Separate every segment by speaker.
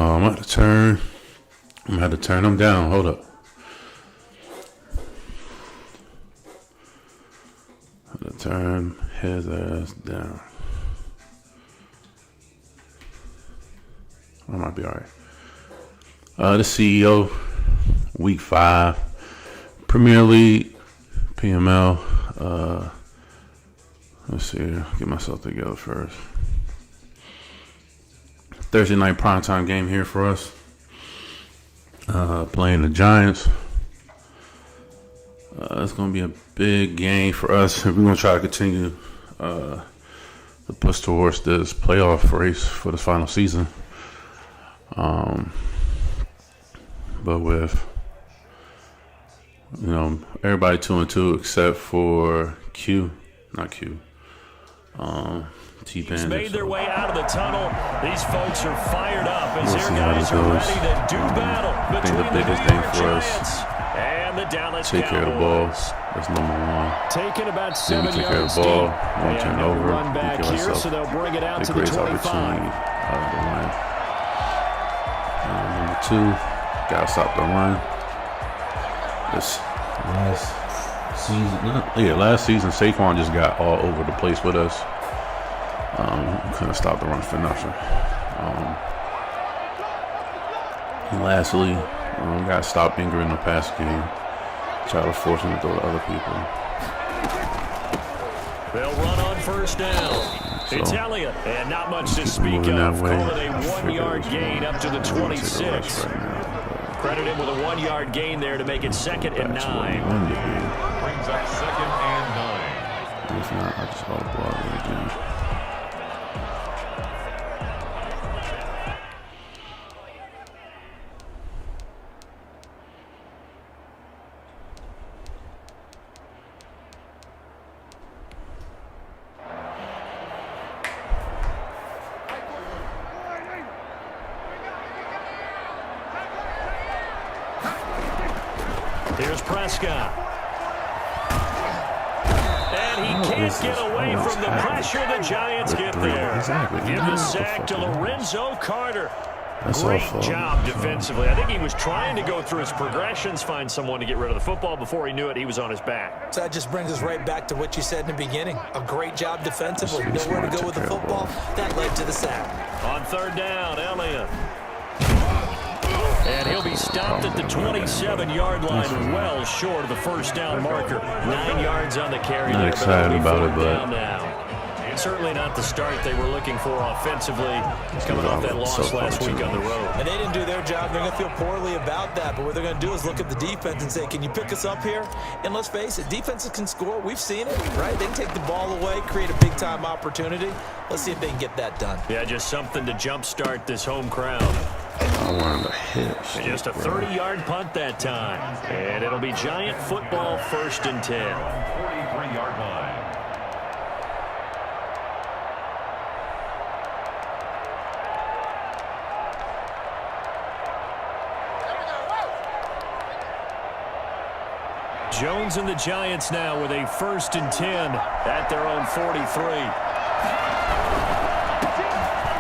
Speaker 1: I'm gonna have to turn them down. Hold up. I'm gonna turn his ass down. I might be alright. The CEO, week 5, Premier League, PML. Let's see here. Get myself together first. Thursday night primetime game here for us. Playing the Giants. It's going to be a big game for us. We're going to try to continue to push towards this playoff race for the final season. But with, everybody 2-2 except for T-Bandit.
Speaker 2: Made their way out of the tunnel. These folks are fired up as their guys are ready to do battle.
Speaker 1: I think the biggest thing for us,
Speaker 2: and the Dallas
Speaker 1: take care of the ball. That's number 1.
Speaker 2: Taking about 7
Speaker 1: take care of
Speaker 2: yards
Speaker 1: the ball.
Speaker 2: deep.
Speaker 1: Won't turn over.
Speaker 2: Run back here, so they'll bring it out to the 25.
Speaker 1: The line. Number 2, gotta stop the run. This last season, Saquon just got all over the place with us. Couldn't stop the run for nothing. And lastly, gotta stop Ingram in the pass game. Try to force him to throw to other people.
Speaker 2: They'll run on first down. It's Elliott, and not much to speak of. Call it a 1-yard gain up to the 26. Credit him with a 1-yard gain there to make it 2nd and 9.
Speaker 3: Brings up 2nd and 9.
Speaker 1: If not, I just ought to block it again.
Speaker 2: Here's Prescott. And he can't get away from the pressure the Giants get there. Give the sack to Lorenzo Carter. Great job defensively. I think he was trying to go through his progressions, find someone to get rid of the football. Before he knew it, he was on his back.
Speaker 4: So that just brings us right back to what you said in the beginning. A great job defensively. Nowhere to go with the football. That led to the sack.
Speaker 2: On 3rd down, Elliott. And he'll be stopped at the 27-yard line, well short of the first down marker. 9 yards on the carry.
Speaker 1: Not excited about it, but
Speaker 2: certainly not the start they were looking for offensively, coming off that loss last week on the road.
Speaker 4: And they didn't do their job. They're going to feel poorly about that. But what they're going to do is look at the defense and say, can you pick us up here? And let's face it, defenses can score. We've seen it, right? They can take the ball away, create a big-time opportunity. Let's see if they can get that done.
Speaker 2: Yeah, just something to jumpstart this home crowd.
Speaker 1: I wanted to hit.
Speaker 2: And just a 30-yard punt that time. And it'll be Giant football 1st and 10.
Speaker 3: 43-yard line.
Speaker 2: Jones and the Giants now with a 1st and 10 at their own 43.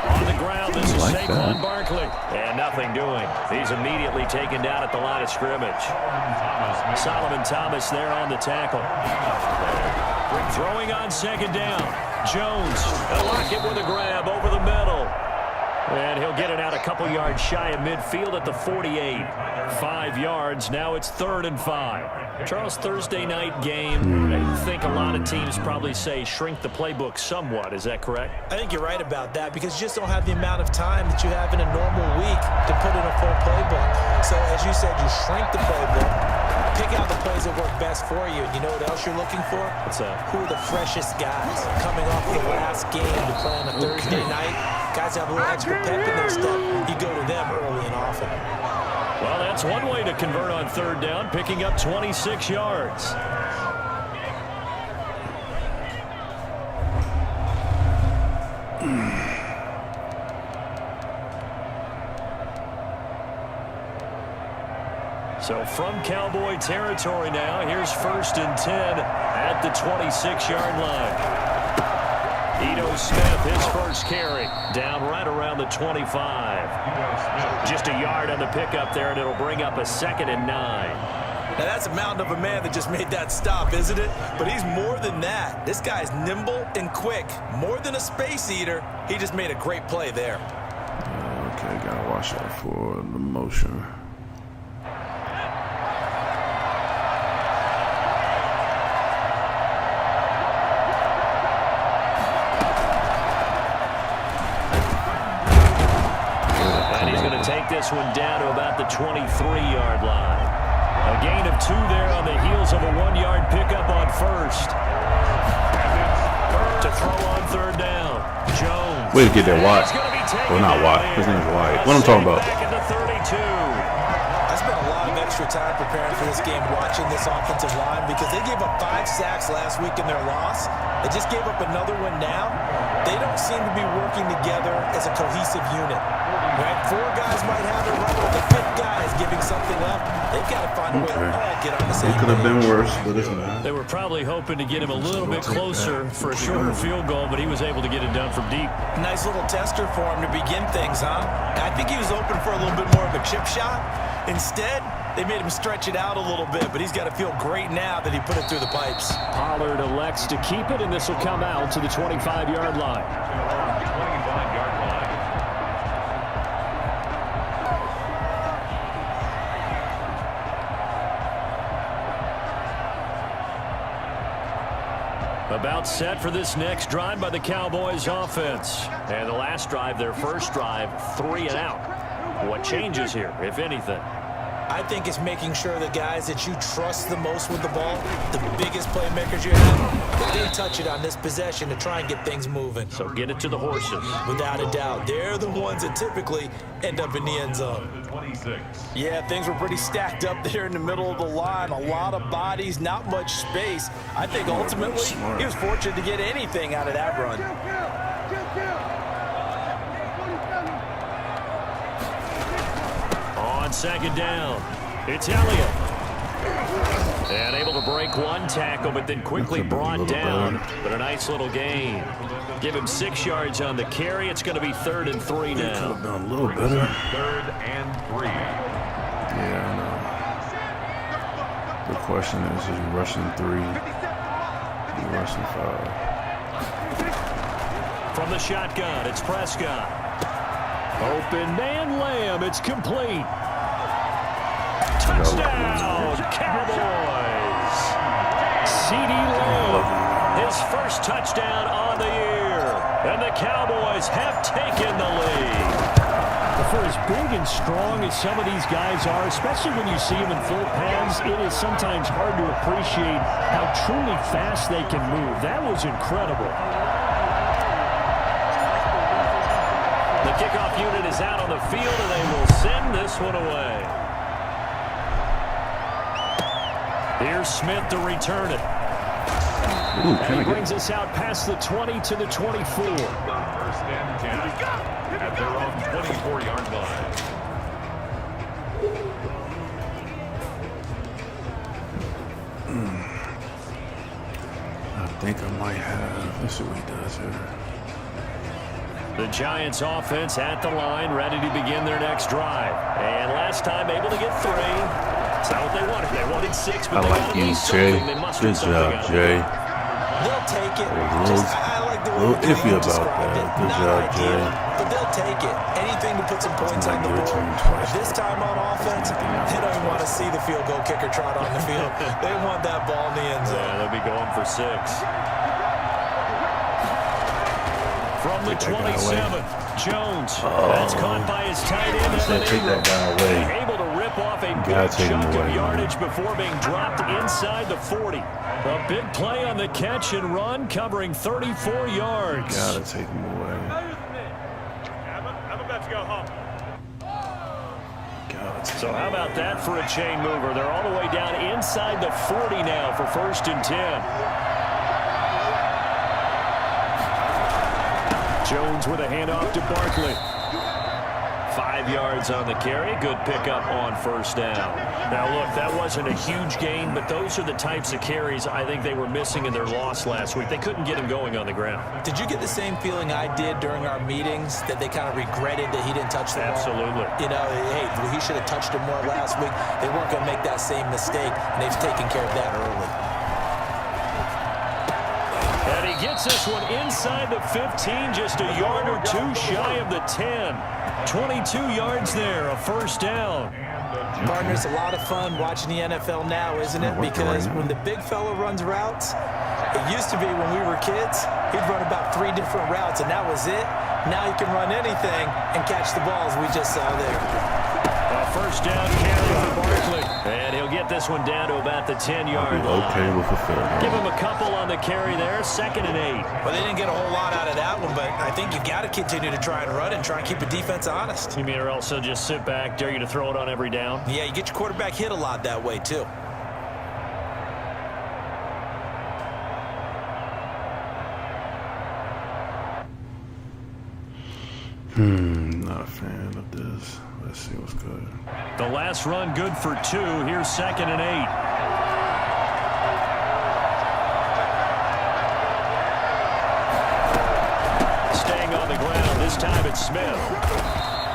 Speaker 2: On the ground, this is Saquon Barkley. And nothing doing. He's immediately taken down at the line of scrimmage. Solomon Thomas there on the tackle. Throwing on 2nd down. Jones, Lockett with a grab over the middle. And he'll get it out a couple yards shy of midfield at the 48. 5 yards. Now it's 3rd and 5. Charles, Thursday night game. I think a lot of teams probably say shrink the playbook somewhat. Is that correct?
Speaker 4: I think you're right about that because you just don't have the amount of time that you have in a normal week to put in a full playbook. So as you said, you shrink the playbook, pick out the plays that work best for you. And you know what else you're looking for?
Speaker 2: What's that?
Speaker 4: Who are the freshest guys coming off the last game to play on a Thursday night? Guys have a little extra pep in their step. You go to them early and often.
Speaker 2: Well, that's one way to convert on 3rd down, picking up 26 yards. So from Cowboy territory now, here's 1st and 10 at the 26-yard line. Ito Smith, his first carry, down right around the 25. Just a yard on the pickup there, and it'll bring up a 2nd and 9.
Speaker 4: Now, that's a mountain of a man that just made that stop, isn't it? But he's more than that. This guy's nimble and quick. More than a space eater, he just made a great play there.
Speaker 1: Okay, gotta watch out for the motion.
Speaker 2: And he's going to take this one down to about the 23-yard line. A gain of 2 there on the heels of a 1-yard pickup on first. To throw on 3rd down. Jones.
Speaker 1: Way to get that Watt. Well, not Watt. His name's White. What I'm talking about.
Speaker 2: Back into 32.
Speaker 4: I spent a lot of extra time preparing for this game, watching this offensive line, because they gave up 5 sacks last week in their loss. They just gave up another one now. They don't seem to be working together as a cohesive unit. Right? 4 guys might have it right, but the 5th guy is giving something up. They've got to find a way to all get on the same
Speaker 1: It could have been
Speaker 4: page.
Speaker 1: worse, but it's not.
Speaker 2: They were probably hoping to get him a little bit closer for a shorter field goal, but he was able to get it done from deep.
Speaker 4: Nice little tester for him to begin things, huh? I think he was open for a little bit more of a chip shot. Instead, they made him stretch it out a little bit, but he's got to feel great now that he put it through the pipes.
Speaker 2: Pollard elects to keep it, and this will come out to the 25-yard line.
Speaker 3: 25-yard line.
Speaker 2: About set for this next drive by the Cowboys offense. And the last drive, their first drive, 3 and out. What changes here, if anything?
Speaker 4: I think it's making sure the guys that you trust the most with the ball, the biggest playmakers you have, that they touch it on this possession to try and get things moving.
Speaker 2: So get it to the horses.
Speaker 4: Without a doubt, they're the ones that typically end up in the end zone.
Speaker 3: 26.
Speaker 4: Yeah, things were pretty stacked up there in the middle of the line. A lot of bodies, not much space. I think ultimately he was fortunate to get anything out of that run.
Speaker 2: On 2nd down, it's Elliott. And able to break 1 tackle, but then quickly brought down. But a nice little gain. Give him 6 yards on the carry. It's going to be 3rd and 3
Speaker 1: Could have
Speaker 2: now.
Speaker 1: done a little better.
Speaker 3: 3rd and 3.
Speaker 1: Yeah, I know. The question is you rushing 3? You rushing 5?
Speaker 2: From the shotgun, it's Prescott. Open man, Lamb. It's complete. Touchdown, Cowboys. C.D. Lamb, his first touchdown on the year. And the Cowboys have taken the lead. For as big and strong as some of these guys are, especially when you see them in full pads, it is sometimes hard to appreciate how truly fast they can move. That was incredible. The kickoff unit is out on the field, and they will send this one away. Here's Smith to return it.
Speaker 1: Ooh,
Speaker 2: And he brings us out past the 20 to the 24.
Speaker 3: 1st and 10 at their own 24-yard line.
Speaker 1: I think I might have. Let's see what he does here.
Speaker 2: The Giants offense at the line, ready to begin their next drive. And last time able to get 3. That's not what they wanted. They wanted 6, but
Speaker 1: I
Speaker 2: they
Speaker 1: like
Speaker 2: got
Speaker 1: you,
Speaker 2: something.
Speaker 1: Jay.
Speaker 2: They must
Speaker 1: Good
Speaker 2: get something
Speaker 1: job,
Speaker 2: out of
Speaker 1: Jay.
Speaker 2: it.
Speaker 4: They'll take it.
Speaker 1: A
Speaker 4: I like the way
Speaker 1: little
Speaker 4: that
Speaker 1: iffy
Speaker 4: you
Speaker 1: about
Speaker 4: described
Speaker 1: that.
Speaker 4: it.
Speaker 1: Good
Speaker 4: Not
Speaker 1: job,
Speaker 4: ideal,
Speaker 1: Jay.
Speaker 4: but they'll take it. Anything to put some points on the
Speaker 1: Give it
Speaker 4: board.
Speaker 1: to him twice.
Speaker 4: But this time on offense, they don't even want to see the field goal kicker trot on the field. They want that ball in the end zone.
Speaker 2: Yeah, they'll be going for 6. From the 27, Jones. That's caught by his tight end.
Speaker 1: Said take that guy away.
Speaker 2: Able to rip off a
Speaker 1: Gotta
Speaker 2: big
Speaker 1: take him
Speaker 2: chunk
Speaker 1: away,
Speaker 2: of yardage
Speaker 1: man.
Speaker 2: before being dropped inside the 40. A big play on the catch and run, covering 34 yards.
Speaker 1: Gotta take him away.
Speaker 5: I'm about to go home.
Speaker 1: Gotta take
Speaker 2: So how about that for a chain mover? They're all the way down inside the 40 now for 1st and 10. Jones with a handoff to Barkley. 5 yards on the carry. Good pickup on first down. Now, look, that wasn't a huge gain, but those are the types of carries I think they were missing in their loss last week. They couldn't get him going on the ground.
Speaker 4: Did you get the same feeling I did during our meetings, that they kind of regretted that he didn't touch the ball?
Speaker 2: Absolutely.
Speaker 4: You know, hey, he should have touched him more last week. They weren't going to make that same mistake, and they've taken care of that early.
Speaker 2: And he gets this one inside the 15, just a yard or two shy of the 10. 22 yards there, a first down.
Speaker 4: Partner, it's a lot of fun watching the NFL now, isn't it? Because when the big fella runs routes, it used to be when we were kids, he'd run about 3 different routes, and that was it. Now he can run anything and catch the balls we just saw there.
Speaker 2: A first down carry for Barkley. And he'll get this one down to about the 10-yard line.
Speaker 1: Okay with a field goal.
Speaker 2: Give him a couple on the carry there, 2nd and 8.
Speaker 4: Well, they didn't get a whole lot out of that one, but I think you got to continue to try and run and try and keep the defense honest.
Speaker 2: You mean or else they'll just sit back, dare you to throw it on every down?
Speaker 4: Yeah, you get your quarterback hit a lot that way, too.
Speaker 1: Not a fan of this. Let's see what's good.
Speaker 2: The last run good for 2. Here's 2nd and 8. Staying on the ground. This time it's Smith.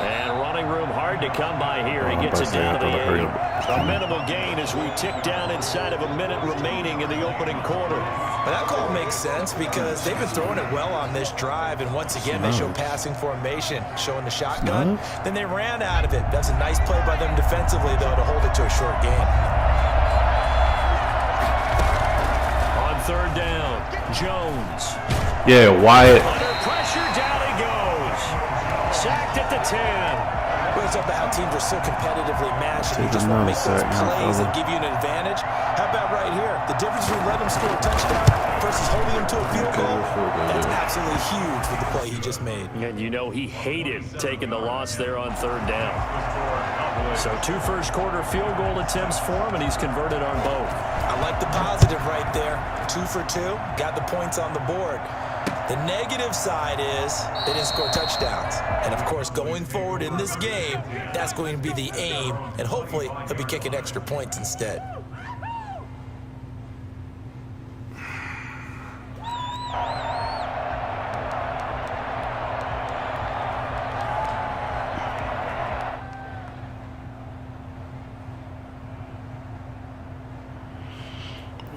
Speaker 2: And running room hard to come by here. He gets it down to the 8. A minimal gain as we tick down inside of a minute remaining in the opening quarter.
Speaker 4: But that call makes sense because they've been throwing it well on this drive, and once again they show passing formation, showing the shotgun. Then they ran out of it. That's a nice play by them defensively, though, to hold it to a short gain.
Speaker 2: On 3rd down, Jones.
Speaker 1: Yeah, Wyatt.
Speaker 2: Under pressure, down he goes. Sacked at the 10.
Speaker 4: Well, it's about how teams are so competitively matched, and you just want to make those plays that give you an advantage. How about right here? The difference between letting them score a touchdown versus holding them to a field goal, that's absolutely huge with the play he just made.
Speaker 2: And you know he hated taking the loss there on 3rd down. So 2 first-quarter field goal attempts for him, and he's converted on both.
Speaker 4: I like the positive right there. 2 for 2, got the points on the board. The negative side is they didn't score touchdowns. And, of course, going forward in this game, that's going to be the aim, and hopefully he'll be kicking extra points instead.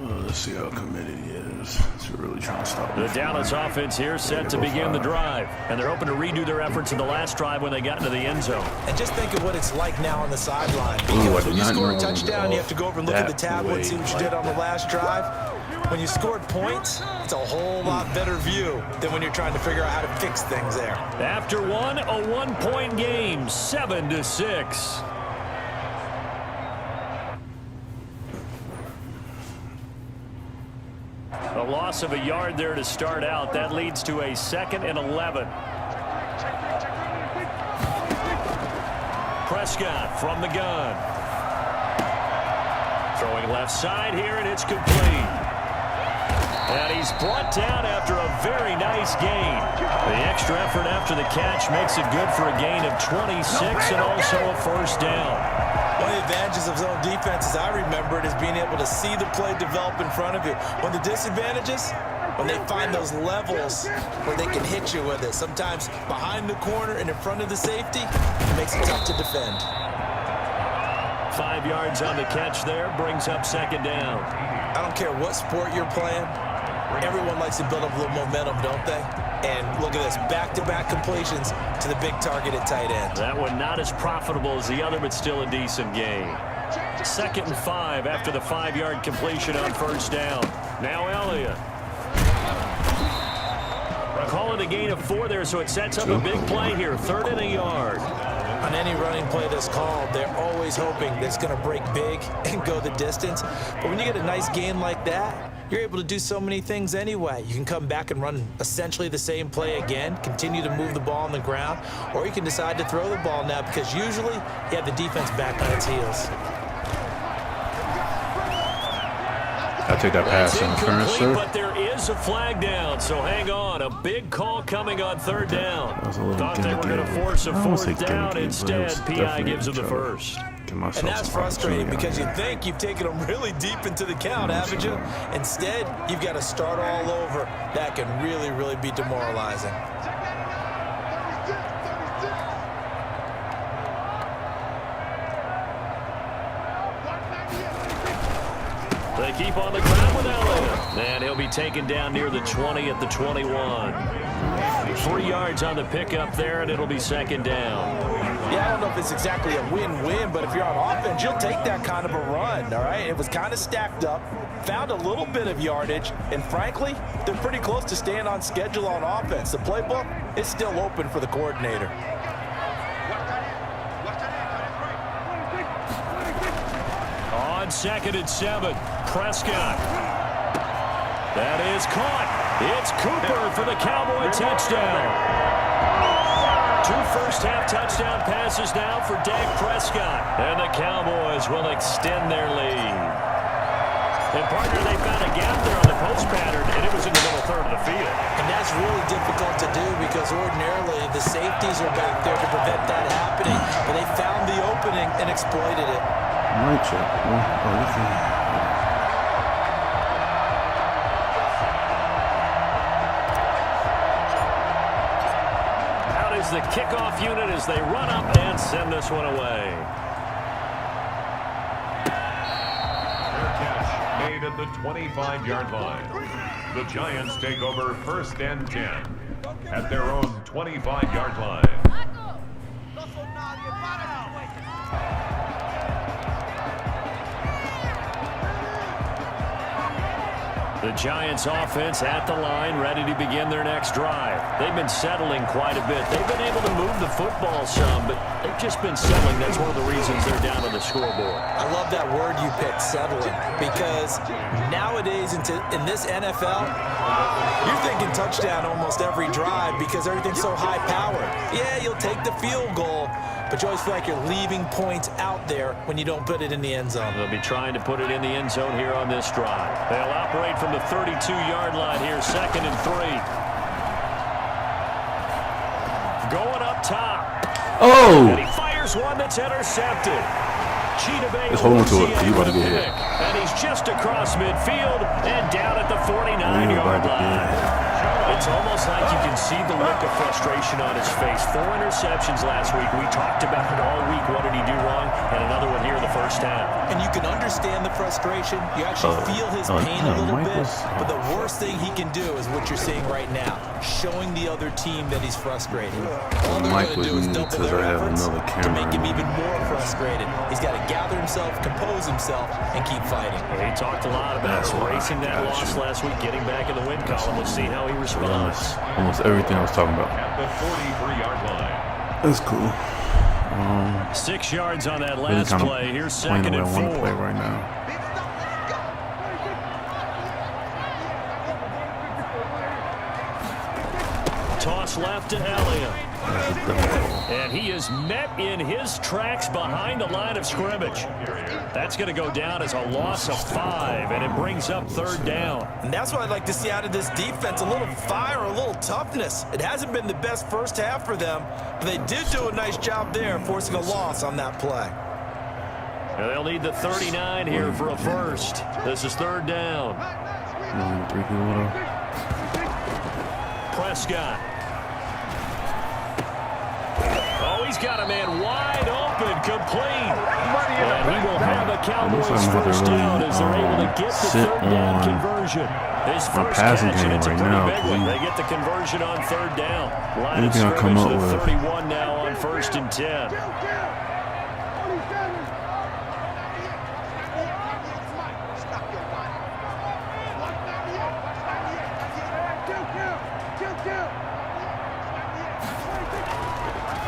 Speaker 1: Let's see how committed he is. He's really trying to stop
Speaker 2: The Dallas offense here set to begin the drive. And they're hoping to redo their efforts in the last drive when they got into the end zone.
Speaker 4: And just think of what it's like now on the sideline. Because when you score a touchdown, you have to go over and look at the tablet, see what you did on the last drive. When you scored points, it's a whole lot better view than when you're trying to figure out how to fix things there.
Speaker 2: After one, a 1-point game, 7-6. A loss of a yard there to start out. That leads to a 2nd and 11. Prescott from the gun. Throwing left side here, and it's complete. And he's brought down after a very nice gain. The extra effort after the catch makes it good for a gain of 26 and also a first down.
Speaker 4: One of the advantages of zone defense, as I remember it, is being able to see the play develop in front of you. One of the disadvantages, when they find those levels where they can hit you with it. Sometimes behind the corner and in front of the safety, it makes it tough to defend.
Speaker 2: 5 yards on the catch there, brings up 2nd down.
Speaker 4: I don't care what sport you're playing. Everyone likes to build up a little momentum, don't they? And look at this, back-to-back completions to the big target at tight end.
Speaker 2: That one not as profitable as the other, but still a decent gain. 2nd and 5 after the 5-yard completion on first down. Now Elliott. Call it a gain of 4 there, so it sets up a big play here. 3rd and a yard.
Speaker 4: On any running play that's called, they're always hoping that it's going to break big and go the distance. But when you get a nice gain like that, you're able to do so many things anyway. You can come back and run essentially the same play again, continue to move the ball on the ground, or you can decide to throw the ball now because usually you have the defense back on its heels.
Speaker 1: take that
Speaker 2: That's
Speaker 1: pass interference,
Speaker 2: incomplete,
Speaker 1: sir.
Speaker 2: but there is a flag down, so hang on. A big call coming on third down.
Speaker 1: That was a little
Speaker 2: Thought they were going to
Speaker 1: gimmicky.
Speaker 2: force a
Speaker 1: I won't say
Speaker 2: fourth down.
Speaker 1: gimmicky, but it
Speaker 2: Instead,
Speaker 1: was
Speaker 2: PI
Speaker 1: definitely
Speaker 2: gives them the
Speaker 1: trying to
Speaker 2: first.
Speaker 1: give myself
Speaker 4: And that's
Speaker 1: some
Speaker 4: frustrating
Speaker 1: opportunity
Speaker 4: because you
Speaker 1: on
Speaker 4: think you've taken them really deep into the count, haven't you? Instead, you've got to start all over. That can really, really be demoralizing.
Speaker 2: They keep on the ground with Elliott. And he'll be taken down near the 20 at the 21. 3 yards on the pickup there, and it'll be second down.
Speaker 4: Yeah, I don't know if it's exactly a win-win, but if you're on offense, you'll take that kind of a run, all right? It was kind of stacked up, found a little bit of yardage, and frankly, they're pretty close to staying on schedule on offense. The playbook is still open for the coordinator.
Speaker 2: On 2nd and 7, Prescott. That is caught. It's Cooper for the Cowboy touchdown. 2 first-half touchdown passes now for Dak Prescott. And the Cowboys will extend their lead. And, partner, they found a gap there on the post pattern, and it was in the middle third of the field.
Speaker 4: And that's really difficult to do because ordinarily the safeties are back there to prevent that happening. But they found the opening and exploited it.
Speaker 1: Mic check. Oh, this is...
Speaker 2: The kickoff unit as they run up and send this one away.
Speaker 3: Fair catch made at the 25-yard line. The Giants take over 1st and 10 at their own 25-yard line.
Speaker 2: The Giants offense at the line, ready to begin their next drive. They've been settling quite a bit. They've been able to move the football some, but they've just been settling. That's one of the reasons they're down on the scoreboard.
Speaker 4: I love that word you picked, settling, because nowadays in this NFL, you're thinking touchdown almost every drive because everything's so high-powered. Yeah, you'll take the field goal, but you always feel like you're leaving points out there when you don't put it in the end zone.
Speaker 2: They'll be trying to put it in the end zone here on this drive. They'll operate from the 32-yard line here, 2nd and 3. Going up top.
Speaker 1: Oh!
Speaker 2: And he fires one that's intercepted.
Speaker 1: Just hold on to it. You about to get hit.
Speaker 2: And he's just across midfield and down at the 49-yard line. It's almost like you can see the look of frustration on his face. 4 interceptions last week. We talked about it all week. What did he do wrong? And another one here in the first half.
Speaker 4: And you can understand the frustration. You actually feel his pain a little bit. But the worst thing he can do is what you're seeing right now, showing the other team that he's frustrated. All they're going to do is double their efforts to make him even more frustrated. He's got to gather himself, compose himself, and keep fighting.
Speaker 2: He talked a lot about erasing that loss last week, getting back in the win column. We'll see how he responds.
Speaker 1: Almost everything I was talking about.
Speaker 3: At the 43-yard line.
Speaker 1: That's cool.
Speaker 2: 6 yards on that
Speaker 1: Really
Speaker 2: last
Speaker 1: kind of
Speaker 2: play. Here's
Speaker 1: playing
Speaker 2: 2nd
Speaker 1: the way
Speaker 2: and
Speaker 1: I want to
Speaker 2: 4.
Speaker 1: play right now.
Speaker 2: Toss left to Elliott.
Speaker 1: That's a dumb call.
Speaker 2: And he is met in his tracks behind the line of scrimmage. That's going to go down as a loss of 5, and it brings up 3rd down.
Speaker 4: And that's what I'd like to see out of this defense, a little fire, a little toughness. It hasn't been the best first half for them, but they did do a nice job there forcing a loss on that play.
Speaker 2: And they'll need the 39 here for a first. This is 3rd down.
Speaker 1: 3 people though.
Speaker 2: Prescott. Oh, he's got a man wide open, complete. And he will have a Cowboys first down as they're able to get the 3rd down conversion. His first
Speaker 1: passing
Speaker 2: catch, and
Speaker 1: game
Speaker 2: it's a
Speaker 1: right
Speaker 2: pretty
Speaker 1: now,
Speaker 2: big one.
Speaker 1: please.
Speaker 2: They get the conversion on 3rd down. Line of
Speaker 1: Anything I come
Speaker 2: scrimmage
Speaker 1: up
Speaker 2: to
Speaker 1: with.
Speaker 2: 31 now on 1st and 10.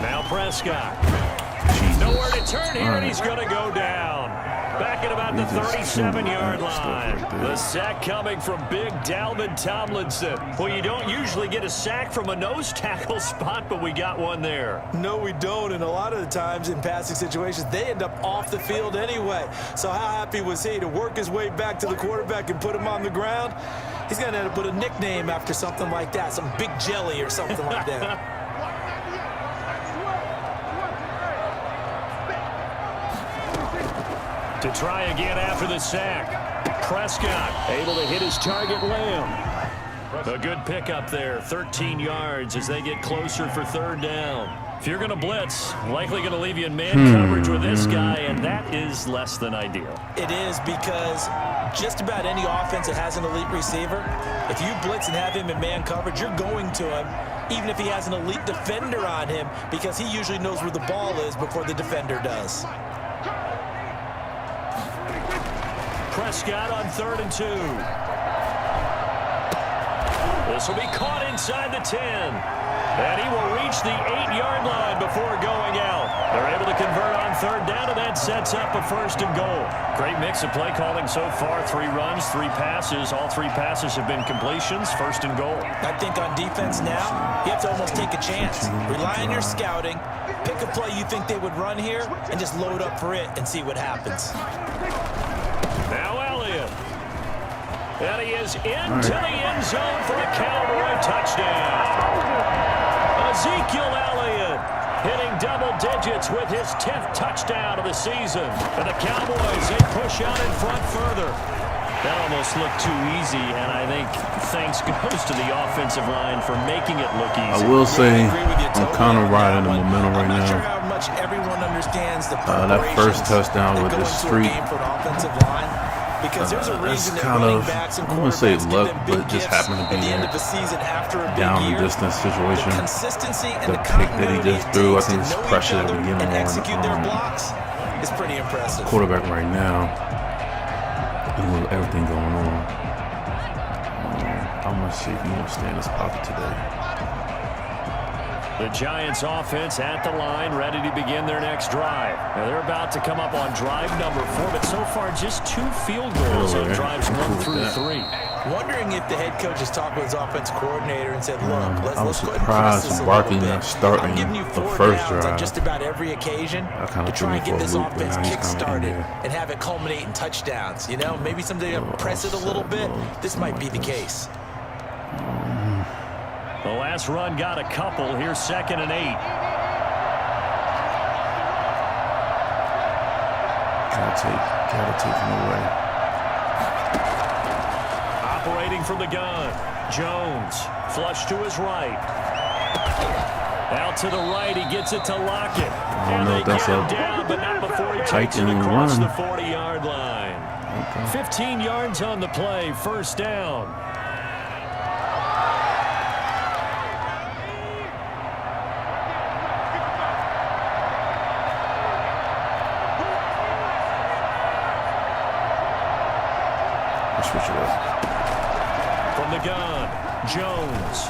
Speaker 2: Now Prescott. Nowhere to turn here, and he's going to go down. Back at about the 37-yard line. The sack coming from big Dalvin Tomlinson. Well, you don't usually get a sack from a nose tackle spot, but we got one there.
Speaker 4: No, we don't, and a lot of the times in passing situations, they end up off the field anyway. So how happy was he to work his way back to the quarterback and put him on the ground? He's going to end up with a nickname after something like that, some Big Jelly or something like that.
Speaker 2: To try again after the sack. Prescott able to hit his target, Lamb. A good pickup there, 13 yards as they get closer for third down. If you're going to blitz, likely going to leave you in man coverage with this guy, and that is less than ideal.
Speaker 4: It is, because just about any offense that has an elite receiver, if you blitz and have him in man coverage, you're going to him, even if he has an elite defender on him, because he usually knows where the ball is before the defender does.
Speaker 2: Prescott on 3rd and 2. This will be caught inside the 10. And he will reach the 8-yard line before going out. They're able to convert on third down, and that sets up a 1st and goal. Great mix of play calling so far. 3 runs, 3 passes. All 3 passes have been completions. 1st and goal.
Speaker 4: I think on defense now, you have to almost take a chance. Rely on your scouting. Pick a play you think they would run here, and just load up for it and see what happens.
Speaker 2: Now Elliott. And he is into the end zone for a Cowboy touchdown. Ezekiel Elliott hitting double digits with his 10th touchdown of the season. And the Cowboys, they push out in front further. That almost looked too easy, and I think thanks goes to the offensive line for making it look easy.
Speaker 1: I will say I'm kind of riding the momentum right now.
Speaker 4: Sure how much everyone understands the
Speaker 1: that first touchdown with the streak.
Speaker 4: Because there's a reason
Speaker 1: that kind of,
Speaker 4: backs and
Speaker 1: I wouldn't say luck, but just
Speaker 4: gifts
Speaker 1: happened to be
Speaker 4: at the end
Speaker 1: there.
Speaker 4: of the season after a
Speaker 1: Down
Speaker 4: big
Speaker 1: and
Speaker 4: year.
Speaker 1: distance situation.
Speaker 4: The consistency and
Speaker 1: The
Speaker 4: the
Speaker 1: pick that he
Speaker 4: continuity
Speaker 1: just threw, I think
Speaker 4: it
Speaker 1: it's
Speaker 4: takes to know
Speaker 1: pressure
Speaker 4: each
Speaker 1: that
Speaker 4: other
Speaker 1: we're getting
Speaker 4: and
Speaker 1: on
Speaker 4: execute their blocks is pretty impressive.
Speaker 1: Quarterback right now, and with everything going on, I'm gonna see if he won't stay in his pocket today.
Speaker 2: The Giants offense at the line, ready to begin their next drive. Now they're about to come up on drive number 4, but so far just 2 field goals on drives 1 through 3.
Speaker 4: Wondering if the head coach has talked with his offensive coordinator and said, look, let's
Speaker 1: I was
Speaker 4: go ahead and press
Speaker 1: surprised
Speaker 4: this a
Speaker 1: Barkley
Speaker 4: little
Speaker 1: not
Speaker 4: bit.
Speaker 1: starting
Speaker 4: I'm giving you
Speaker 1: the
Speaker 4: 4
Speaker 1: first
Speaker 4: downs on
Speaker 1: drive.
Speaker 4: just about every occasion
Speaker 1: I kinda
Speaker 4: to try and
Speaker 1: threw
Speaker 4: get
Speaker 1: him
Speaker 4: this
Speaker 1: for a loop, but
Speaker 4: offense
Speaker 1: now he's kinda in
Speaker 4: kick-started
Speaker 1: there.
Speaker 4: and have it culminate in touchdowns. You know, maybe someday you press it a little bit. This might be the case.
Speaker 2: The last run got a couple. Here's 2nd and 8.
Speaker 1: Gotta take him away.
Speaker 2: Operating from the gun. Jones, flush to his right. Out to the right, he gets it to Lockett. And they get him down, but not before he takes it across the 40-yard line. 15 yards on the play, 1st down.
Speaker 1: Switch it up.
Speaker 2: From the gun, Jones.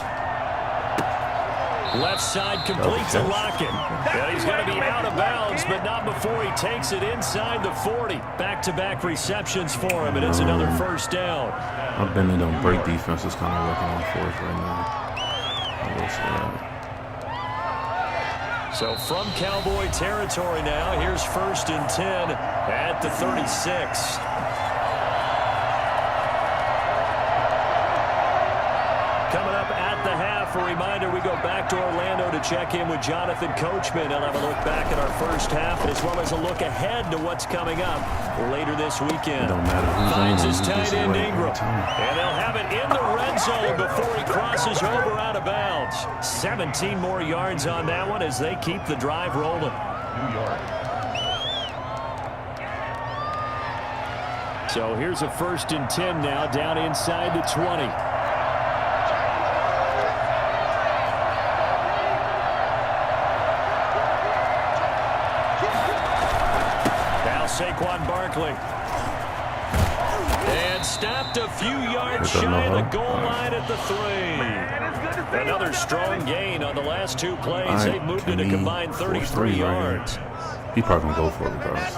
Speaker 2: Left side complete to Lockett. And he's going to be out of bounds, but not before he takes it inside the 40. Back-to-back receptions for him, and it's another 1st down.
Speaker 1: I've been in them break defense is kind of working on for us right now. I will say that.
Speaker 2: So from Cowboy territory now, here's 1st and 10 at the 36. Coming up at the half, a reminder, we go back to Orlando to check in with Jonathan Coachman. He'll have a look back at our first half, as well as a look ahead to what's coming up later this weekend.
Speaker 1: It don't matter who's
Speaker 2: Finds
Speaker 1: on
Speaker 2: his tight end Ingram. And they'll have it in the red zone before he crosses over out of bounds. 17 more yards on that one as they keep the drive rolling.
Speaker 3: New York.
Speaker 2: So here's a 1st and 10 now, down inside the 20. Saquon Barkley. And stopped a few yards shy of the goal line at the 3. Another strong gain on the last 2 plays. They've moved it a combined 33 yards.
Speaker 1: He probably can go for it regardless.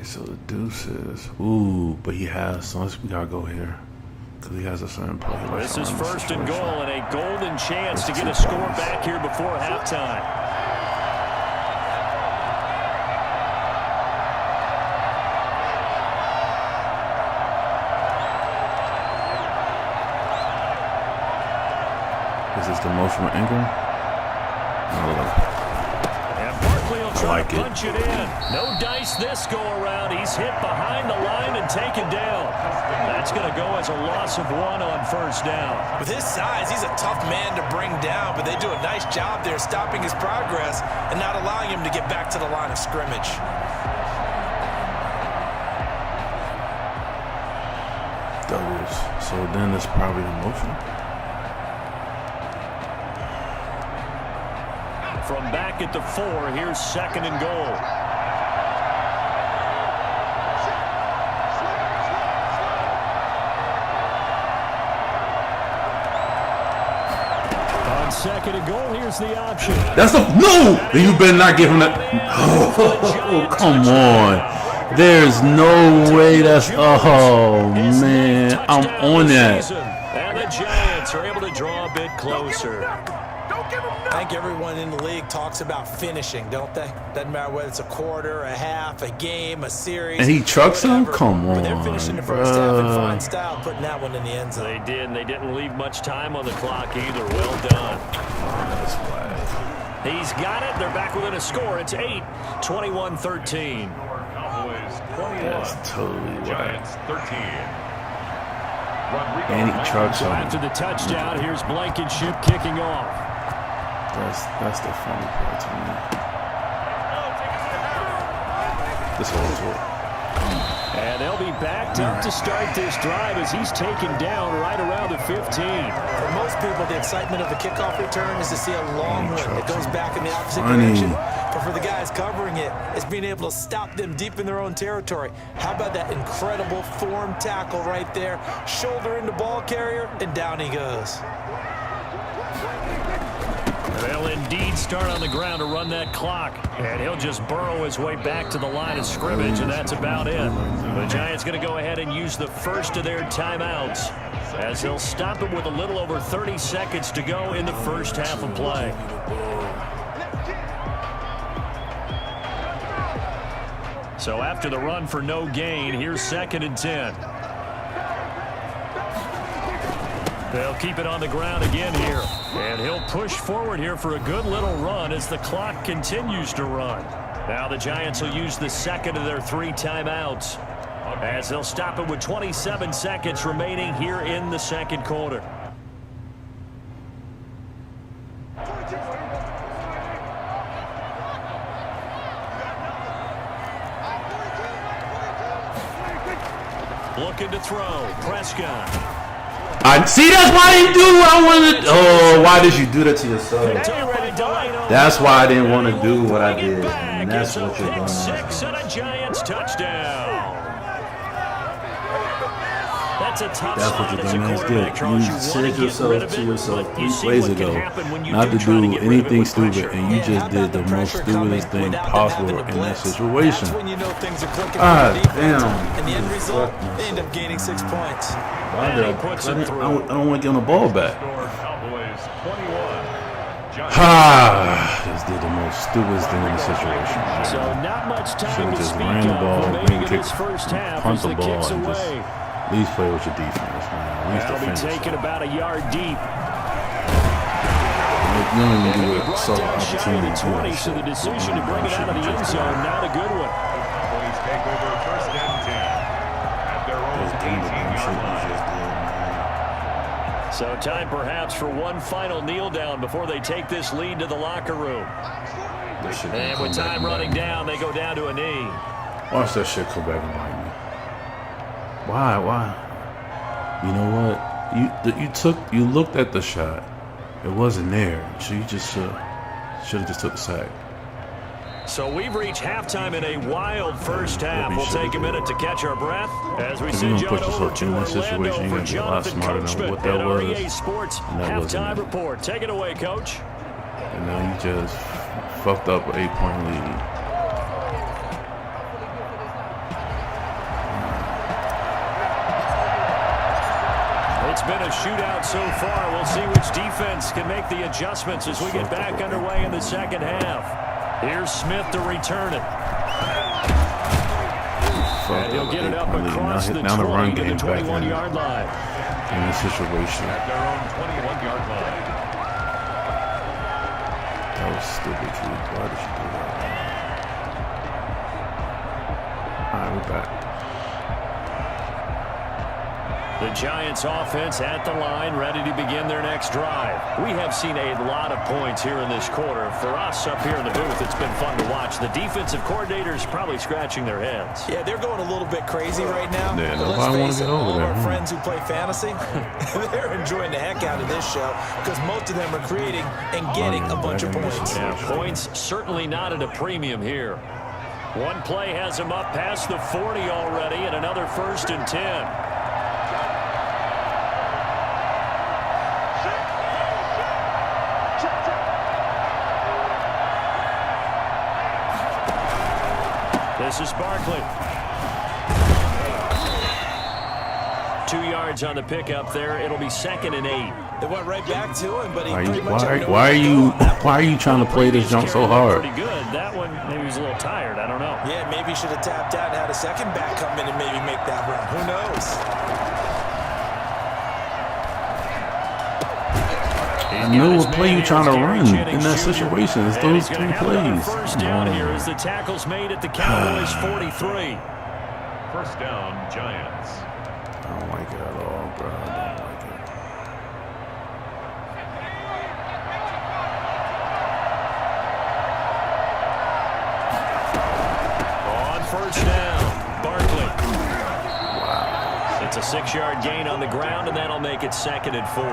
Speaker 1: So the deuce is, ooh, but he has, so we gotta go here. Because he has a certain play.
Speaker 2: This is first and goal and a golden chance to get a score back here before halftime.
Speaker 1: Is this the motion with Ingram?
Speaker 2: Try to punch it in. No dice this go around. He's hit behind the line and taken down. That's going to go as a loss of 1 on first down.
Speaker 4: With his size, he's a tough man to bring down, but they do a nice job there stopping his progress and not allowing him to get back to the line of scrimmage.
Speaker 1: Doubles. So then it's probably a motion.
Speaker 2: From back at the 4, here's second and goal. On second and goal, here's the option.
Speaker 1: That's a no! You better not give him that. Oh, come on. There's no way that's. Oh, man. I'm on that.
Speaker 2: And the Giants are able to draw a bit closer.
Speaker 4: I think everyone in the league talks about finishing, don't they? Doesn't matter whether it's a quarter, a half, a game, a series.
Speaker 1: And he trucks him? Come on,
Speaker 4: but they're finishing the first half in fine style, putting that one in the end zone.
Speaker 2: They did, and they didn't leave much time on the clock either. Well done. He's got it. They're back within a score. It's 8, 21-13.
Speaker 1: That's totally
Speaker 3: Giants 13.
Speaker 1: And he trucks him.
Speaker 2: After the touchdown, here's Blankenship kicking off.
Speaker 1: That's the funny part to me. This one's it.
Speaker 2: And they'll be backed up to start this drive as he's taken down right around the 15.
Speaker 4: For most people, the excitement of the kickoff return is to see a long one that goes back in the opposite direction. But for the guys covering it, it's being able to stop them deep in their own territory. How about that incredible form tackle right there? Shoulder into ball carrier, and down he goes.
Speaker 2: They'll indeed start on the ground to run that clock. And he'll just burrow his way back to the line of scrimmage, and that's about it. The Giants going to go ahead and use the first of their timeouts as they'll stop it with a little over 30 seconds to go in the first half of play. So after the run for no gain, here's second and 10. They'll keep it on the ground again here. And he'll push forward here for a good little run as the clock continues to run. Now the Giants will use the second of their 3 timeouts as they'll stop it with 27 seconds remaining here in the second quarter. Looking to throw. Prescott.
Speaker 1: I see. That's why I didn't do what I wanted. Oh, why did you do that to yourself? That's why I didn't want to do what I did. And that's what you're doing.
Speaker 2: 6 and a Giants touchdown. That's a tough
Speaker 1: That's what you're doing. That's good. You said yourself to yourself 3 plays ago not to do anything stupid, and you just did the most stupidest thing possible in that situation. Ah, damn.
Speaker 4: And the end result, they end up gaining 6 points.
Speaker 1: I don't want to get on the ball back. Just did the most stupidest thing in the situation.
Speaker 2: So not much time to
Speaker 1: just
Speaker 2: speak
Speaker 1: ran the ball,
Speaker 2: of remaining in
Speaker 1: kick,
Speaker 2: this first half
Speaker 1: punt
Speaker 2: as
Speaker 1: the
Speaker 2: the
Speaker 1: ball,
Speaker 2: kicks
Speaker 1: and just
Speaker 2: away.
Speaker 1: at least play with your defense, man. At least
Speaker 2: They'll be
Speaker 1: defend
Speaker 2: taken
Speaker 1: yourself.
Speaker 2: about a yard deep.
Speaker 1: You don't even do it.
Speaker 2: Right
Speaker 1: So
Speaker 2: down shy of
Speaker 1: opportunity
Speaker 2: the 20, so the decision to bring it out of the end zone, not a good one.
Speaker 3: Cowboys take over first and 10 at their own 18-yard line.
Speaker 2: So time perhaps for one final kneel down before they take this lead to the locker room. And with time running down, they go down to a knee.
Speaker 1: Watch that shit come back and bite me. Why? You know what? You looked at the shot. It wasn't there. So you just should have just took the sack.
Speaker 2: So we've reached halftime in a wild first half. We'll take a minute to catch our breath as we send you on over to Orlando for Jonathan Coachman at REA Sports Halftime Report. Take it away, Coach.
Speaker 1: And now you just fucked up an 8-point lead.
Speaker 2: It's been a shootout so far. We'll see which defense can make the adjustments as we get back underway in the second half. Here's Smith to return it. And he'll get it up across the 20 to the 21-yard line.
Speaker 1: In this situation.
Speaker 3: At their own 21-yard line.
Speaker 1: That was stupid, too. Why did she do that? All right, we're back.
Speaker 2: The Giants offense at the line, ready to begin their next drive. We have seen a lot of points here in this quarter. For us up here in the booth, it's been fun to watch. The defensive coordinators probably scratching their heads.
Speaker 4: Yeah, they're going a little bit crazy right now.
Speaker 1: Yeah,
Speaker 4: but
Speaker 1: nobody
Speaker 4: let's face it, all of our
Speaker 1: there.
Speaker 4: friends who play fantasy, they're enjoying the heck out of this show because most of them are creating and getting a bunch of points.
Speaker 2: Yeah, points certainly not at a premium here. One play has them up past the 40 already, and another 1st and 10. This is Barkley. 2 yards on the pickup there. It'll be 2nd and 8.
Speaker 4: They went right back to him, but he pretty much
Speaker 1: Why are you trying to play this jump so hard?
Speaker 2: Pretty good. That one, maybe he was a little tired. I don't know.
Speaker 4: Yeah, maybe he should have tapped out and had a second back come in and maybe make that run. Who knows?
Speaker 1: I knew what play you trying to run in that situation. It's those 3 plays.
Speaker 2: First down here as the tackle's made at the Cowboys 43.
Speaker 3: First down, Giants.
Speaker 1: I don't like it at all, bro. I don't like it.
Speaker 2: On first down, Barkley. Wow. It's a 6-yard gain on the ground, and that'll make it 2nd and 4.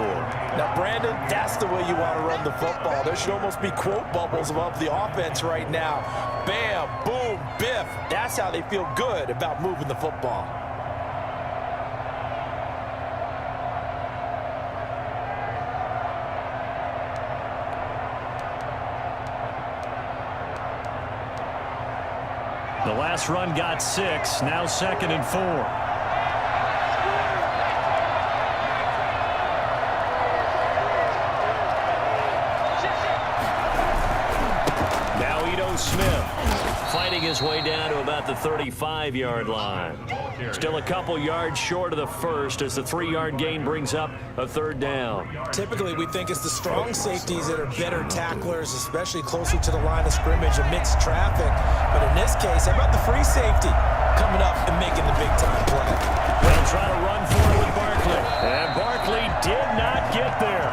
Speaker 4: Now, Brandon, that's the way you want to run the football. There should almost be quote bubbles above the offense right now. Bam, boom, biff. That's how they feel good about moving the football.
Speaker 2: The last run got 6, now 2nd and 4. Smith fighting his way down to about the 35-yard line. Still a couple yards short of the first as the 3-yard gain brings up a 3rd down.
Speaker 4: Typically, we think it's the strong safeties that are better tacklers, especially closer to the line of scrimmage amidst traffic. But in this case, how about the free safety coming up and making the big-time play?
Speaker 2: They'll try to run for it with Barkley. And Barkley did not get there.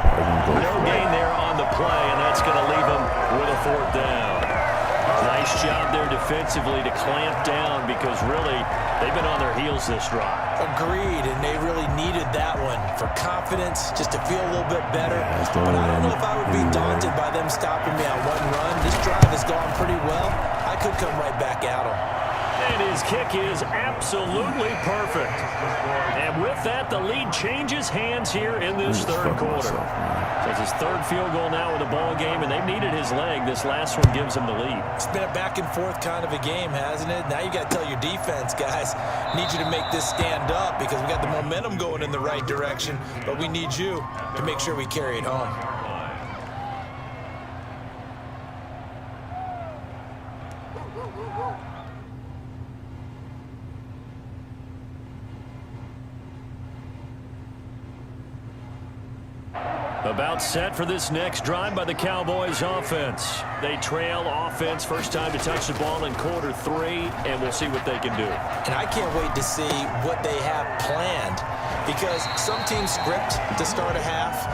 Speaker 2: No gain there on the play, and that's going to leave him with a 4th down. Nice job there defensively to clamp down because really they've been on their heels this drive.
Speaker 4: Agreed, and they really needed that one for confidence, just to feel a little bit better. But I don't know if I would be daunted by them stopping me on one run. This drive has gone pretty well. I could come right back at them.
Speaker 2: And his kick is absolutely perfect. And with that, the lead changes hands here in this 3rd quarter. So it's his 3rd field goal now in the ball game, and they've needed his leg. This last one gives him the lead.
Speaker 4: It's been a back and forth kind of a game, hasn't it? Now you got to tell your defense, guys, need you to make this stand up because we got the momentum going in the right direction, but we need you to make sure we carry it home.
Speaker 2: About set for this next drive by the Cowboys offense. They trail offense, first time to touch the ball in quarter 3, and we'll see what they can do.
Speaker 4: And I can't wait to see what they have planned because some teams script to start a half.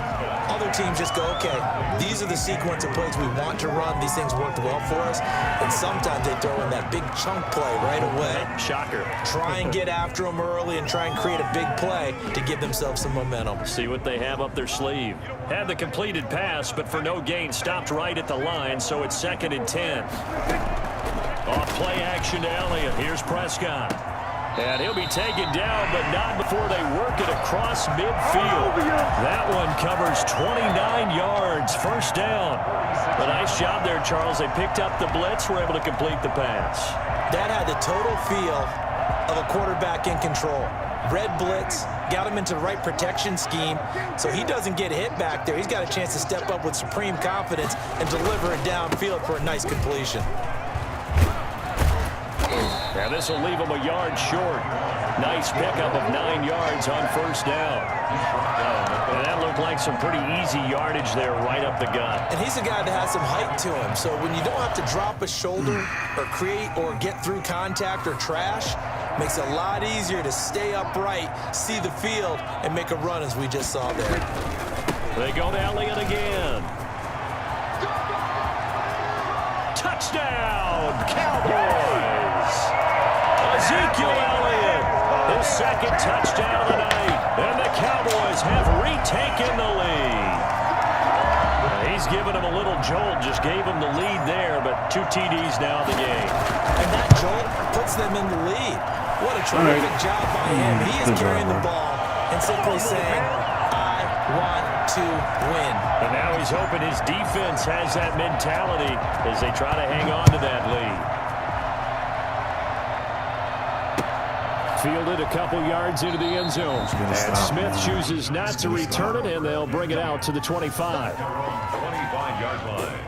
Speaker 4: Other teams just go, okay, these are the sequence of plays we want to run. These things worked well for us. And sometimes they throw in that big chunk play right away.
Speaker 2: Shocker.
Speaker 4: Try and get after them early and try and create a big play to give themselves some momentum.
Speaker 2: See what they have up their sleeve. Had the completed pass, but for no gain, stopped right at the line, so it's 2nd and 10. Off play action to Elliott. Here's Prescott. And he'll be taken down, but not before they work it across midfield. That one covers 29 yards. First down. A nice job there, Charles. They picked up the blitz, were able to complete the pass.
Speaker 4: That had the total feel of a quarterback in control. red blitz, got him into the right protection scheme so he doesn't get hit back there. He's got a chance to step up with supreme confidence and deliver it downfield for a nice completion.
Speaker 2: And this will leave him a yard short. Nice pickup of 9 yards on first down. And that looked like some pretty easy yardage there right up the gut.
Speaker 4: And he's a guy that has some height to him, so when you don't have to drop a shoulder or create or get through contact or trash, makes it a lot easier to stay upright, see the field, and make a run as we just saw there.
Speaker 2: They go to Elliott again. Touchdown, Cowboys! Ezekiel Elliott, his second touchdown of the night, and the Cowboys have retaken the lead. He's given him a little jolt, just gave him the lead there, but 2 TDs now in the game.
Speaker 4: And that jolt puts them in the lead. What a terrific job by him. He is carrying the ball and simply saying, I want to win.
Speaker 2: And now he's hoping his defense has that mentality as they try to hang on to that lead. Fielded a couple yards into the end zone. And Smith chooses not to return it, and they'll bring it out to the 25.
Speaker 3: 25-yard line.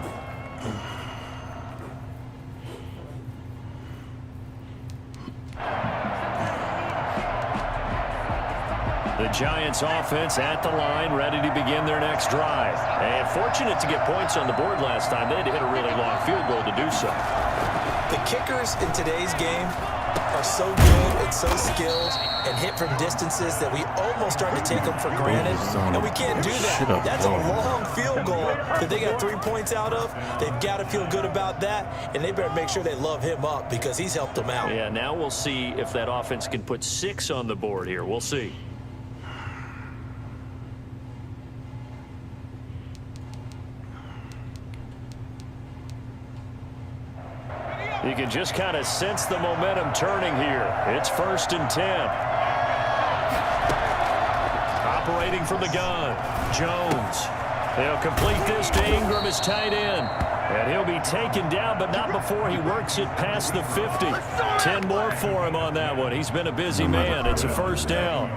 Speaker 2: The Giants offense at the line, ready to begin their next drive. And fortunate to get points on the board last time. They had to hit a really long field goal to do so.
Speaker 4: The kickers in today's game are so good and so skilled and hit from distances that we almost start to take them for granted, and we can't do that. That's a long field goal that they got 3 points out of. They've got to feel good about that, and they better make sure they love him up because he's helped them out.
Speaker 2: Yeah, now we'll see if that offense can put 6 on the board here. We'll see. You can just kind of sense the momentum turning here. It's 1st and 10. Operating from the gun, Jones. They'll complete this to Ingram as tight end. And he'll be taken down, but not before he works it past the 50. 10 more for him on that one. He's been a busy man. It's a 1st down.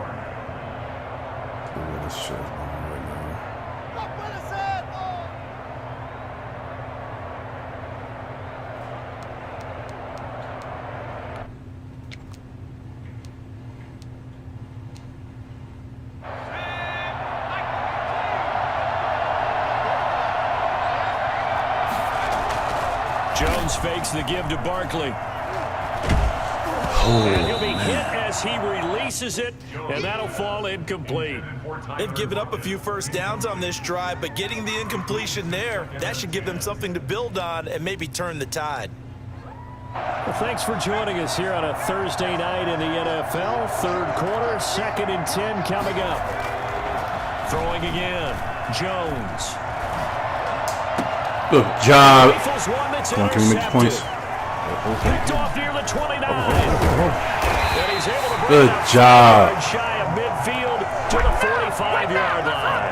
Speaker 2: Jones fakes the give to Barkley. And he'll be hit as he releases it, and that'll fall incomplete.
Speaker 4: They've given up a few first downs on this drive, but getting the incompletion there, that should give them something to build on and maybe turn the tide.
Speaker 2: Well, thanks for joining us here on a Thursday night in the NFL. 3rd quarter, 2nd and 10 coming up. Throwing again, Jones.
Speaker 1: Good job.
Speaker 2: Come on,
Speaker 1: can we make points?
Speaker 2: Picked off near the 29. And he's able to
Speaker 1: Good job.
Speaker 2: shy of midfield to the 45-yard line.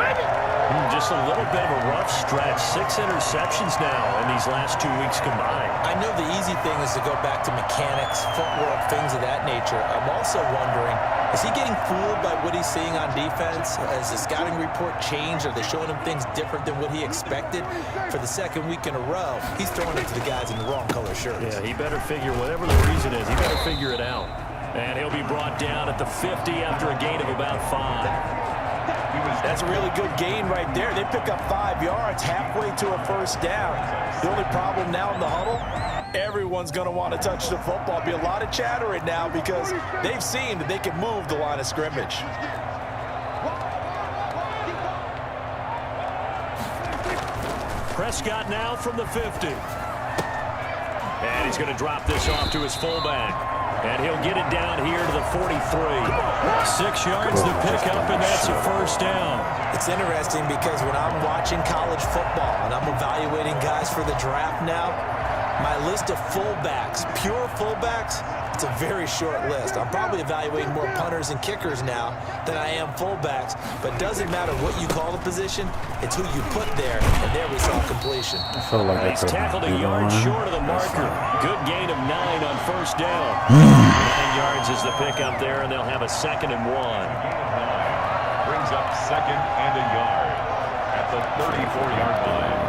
Speaker 2: Just a little bit of a rough stretch. 6 interceptions now in these last 2 weeks combined.
Speaker 4: I know the easy thing is to go back to mechanics, footwork, things of that nature. I'm also wondering, is he getting fooled by what he's seeing on defense? Has the scouting report changed? Are they showing him things different than what he expected? For the 2nd week in a row, he's throwing it to the guys in the wrong color shirts.
Speaker 2: Yeah, he better figure, whatever the reason is, he better figure it out. And he'll be brought down at the 50 after a gain of about 5.
Speaker 4: That's a really good gain right there. They pick up 5 yards halfway to a 1st down. The only problem now in the huddle, everyone's going to want to touch the football. Be a lot of chattering now because they've seen that they can move the line of scrimmage.
Speaker 2: Prescott now from the 50. And he's going to drop this off to his fullback. And he'll get it down here to the 43. 6 yards to pick up, and that's a 1st down.
Speaker 4: It's interesting because when I'm watching college football and I'm evaluating guys for the draft now, my list of fullbacks, pure fullbacks, it's a very short list. I'm probably evaluating more punters and kickers now than I am fullbacks, but it doesn't matter what you call the position, it's who you put there, and there we saw completion.
Speaker 1: I felt like
Speaker 2: He's tackled a yard short of the marker. Good gain of 9 on 1st down. 9 yards is forces the pickup there, and they'll have a 2nd and 1.
Speaker 3: Brings up 2nd and a yard at the 34-yard line.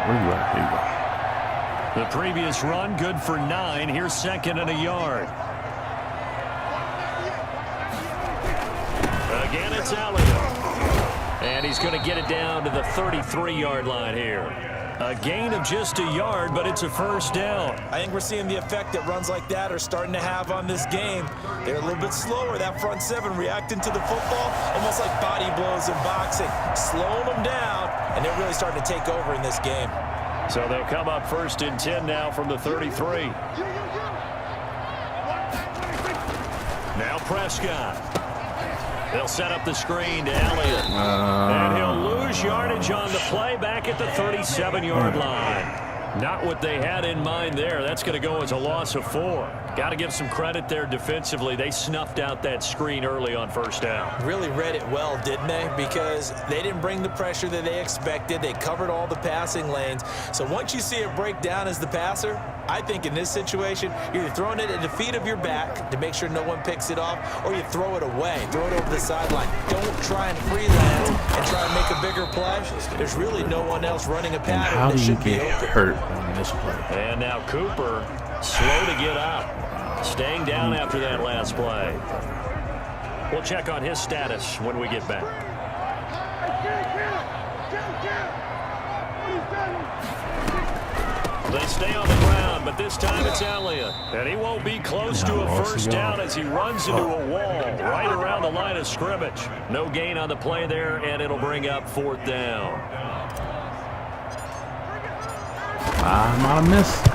Speaker 1: Where you at? Here you go.
Speaker 2: The previous run, good for 9. Here's 2nd and a yard. Again, it's Elliott. And he's going to get it down to the 33-yard line here. A gain of just a yard, but it's a 1st down.
Speaker 4: I think we're seeing the effect that runs like that are starting to have on this game. They're a little bit slower, that front 7, reacting to the football, almost like body blows in boxing, slowing them down, and they're really starting to take over in this game.
Speaker 2: So they'll come up 1st and 10 now from the 33. Now Prescott. They'll set up the screen to Elliott. And he'll lose yardage on the play back at the 37-yard line. Not what they had in mind there. That's going to go as a loss of 4. Got to give some credit there defensively. They snuffed out that screen early on 1st down.
Speaker 4: Really read it well, didn't they? Because they didn't bring the pressure that they expected. They covered all the passing lanes. So once you see it break down as the passer, I think in this situation, you're either throwing it at the feet of your back to make sure no one picks it off, or you throw it away, throw it over the sideline. Don't try and freelance and try and make a bigger play. There's really no one else running a pattern.
Speaker 1: How do you get hurt on this play?
Speaker 2: And now Cooper, slow to get up, staying down after that last play. We'll check on his status when we get back. They stay on the ground, but this time it's Elliott. And he won't be close to a 1st down as he runs into a wall right around the line of scrimmage. No gain on the play there, and it'll bring up 4th down.
Speaker 1: I might have missed.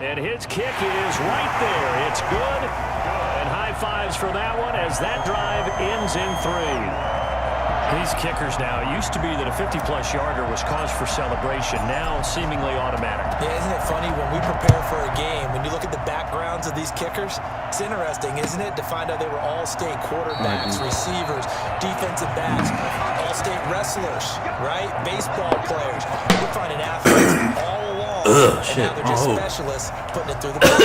Speaker 2: And his kick is right there. It's good. And high fives for that one as that drive ends in 3. These kickers now, it used to be that a 50-plus yarder was cause for celebration, now seemingly automatic.
Speaker 4: Yeah, isn't it funny when we prepare for a game, when you look at the backgrounds of these kickers, it's interesting, isn't it, to find out they were all-state quarterbacks, receivers, defensive backs, all-state wrestlers, right? Baseball players. We're finding athletes all along, and now they're just specialists putting it through the box.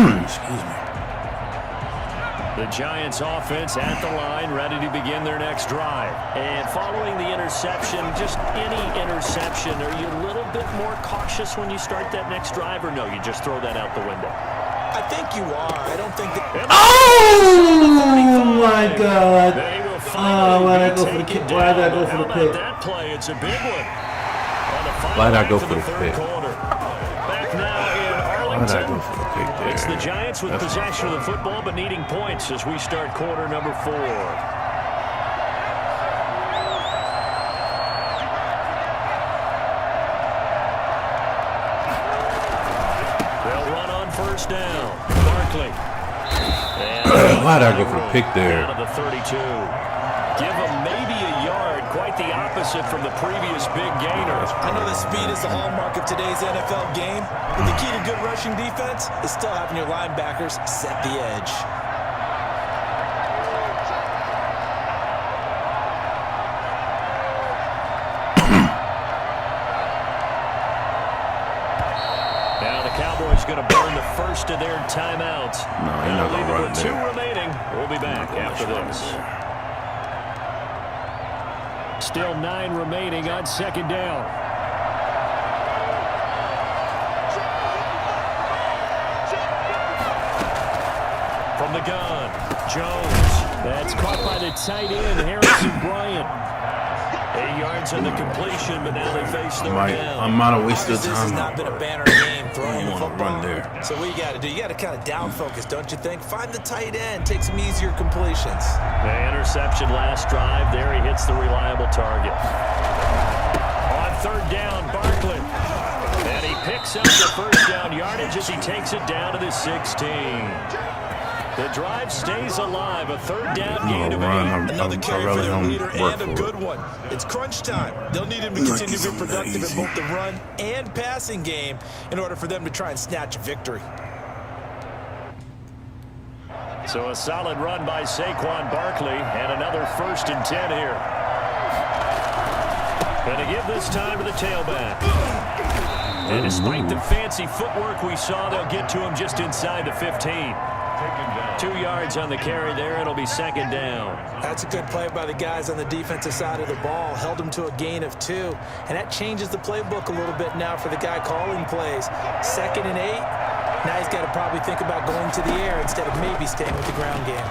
Speaker 1: Excuse me.
Speaker 2: The Giants offense at the line, ready to begin their next drive. And following the interception, just any interception, are you a little bit more cautious when you start that next drive, or no, you just throw that out the window?
Speaker 4: I think you are. I don't think that...
Speaker 1: Oh my God! Why did I go for the kick? Why did I go for the pick?
Speaker 2: That play, it's a big one.
Speaker 1: Why did I go for the pick?
Speaker 2: Back now in
Speaker 1: Why did I go
Speaker 2: Arlington.
Speaker 1: for the pick there?
Speaker 2: It's the Giants with possession of the football, but needing points as we start quarter number 4. They'll run on 1st down. Barkley.
Speaker 1: Why did I go for the pick there?
Speaker 2: Down to the 32. Give them maybe a yard, quite the opposite from the previous big gainer.
Speaker 4: I know the speed is the hallmark of today's NFL game, but the key to good rushing defense is still having your linebackers set the edge.
Speaker 2: Now the Cowboys going to burn the first of their timeouts.
Speaker 1: No, you're not going to run
Speaker 2: with 2 remaining. We'll be back after this. Still 9 remaining on 2nd down. From the gun, Jones. That's caught by the tight end, Harrison Bryant. 8 yards on the completion, but now they face 3rd down.
Speaker 1: I might have wasted
Speaker 4: This
Speaker 1: time.
Speaker 4: has not been a banner game throwing the
Speaker 1: I don't
Speaker 4: football.
Speaker 1: want to run there.
Speaker 4: So what you got to do, you got to kind of down focus, don't you think? Find the tight end, take some easier completions.
Speaker 2: The interception last drive. There he hits the reliable target. On 3rd down, Barkley. And he picks up the 1st down yardage as he takes it down to the 16. The drive stays alive. A 3rd down gain of 8.
Speaker 4: Another carry for their leader and a good one. It's crunch time. They'll need him to continue to be productive in both the run and passing game in order for them to try and snatch a victory.
Speaker 2: So a solid run by Saquon Barkley and another 1st and 10 here. Going to give this time to the tailback. And despite the fancy footwork we saw, they'll get to him just inside the 15. 2 yards on the carry there. It'll be second down.
Speaker 4: That's a good play by the guys on the defensive side of the ball. Held him to a gain of 2. And that changes the playbook a little bit now for the guy calling plays. 2nd and 8. Now he's got to probably think about going to the air instead of maybe staying with the ground game.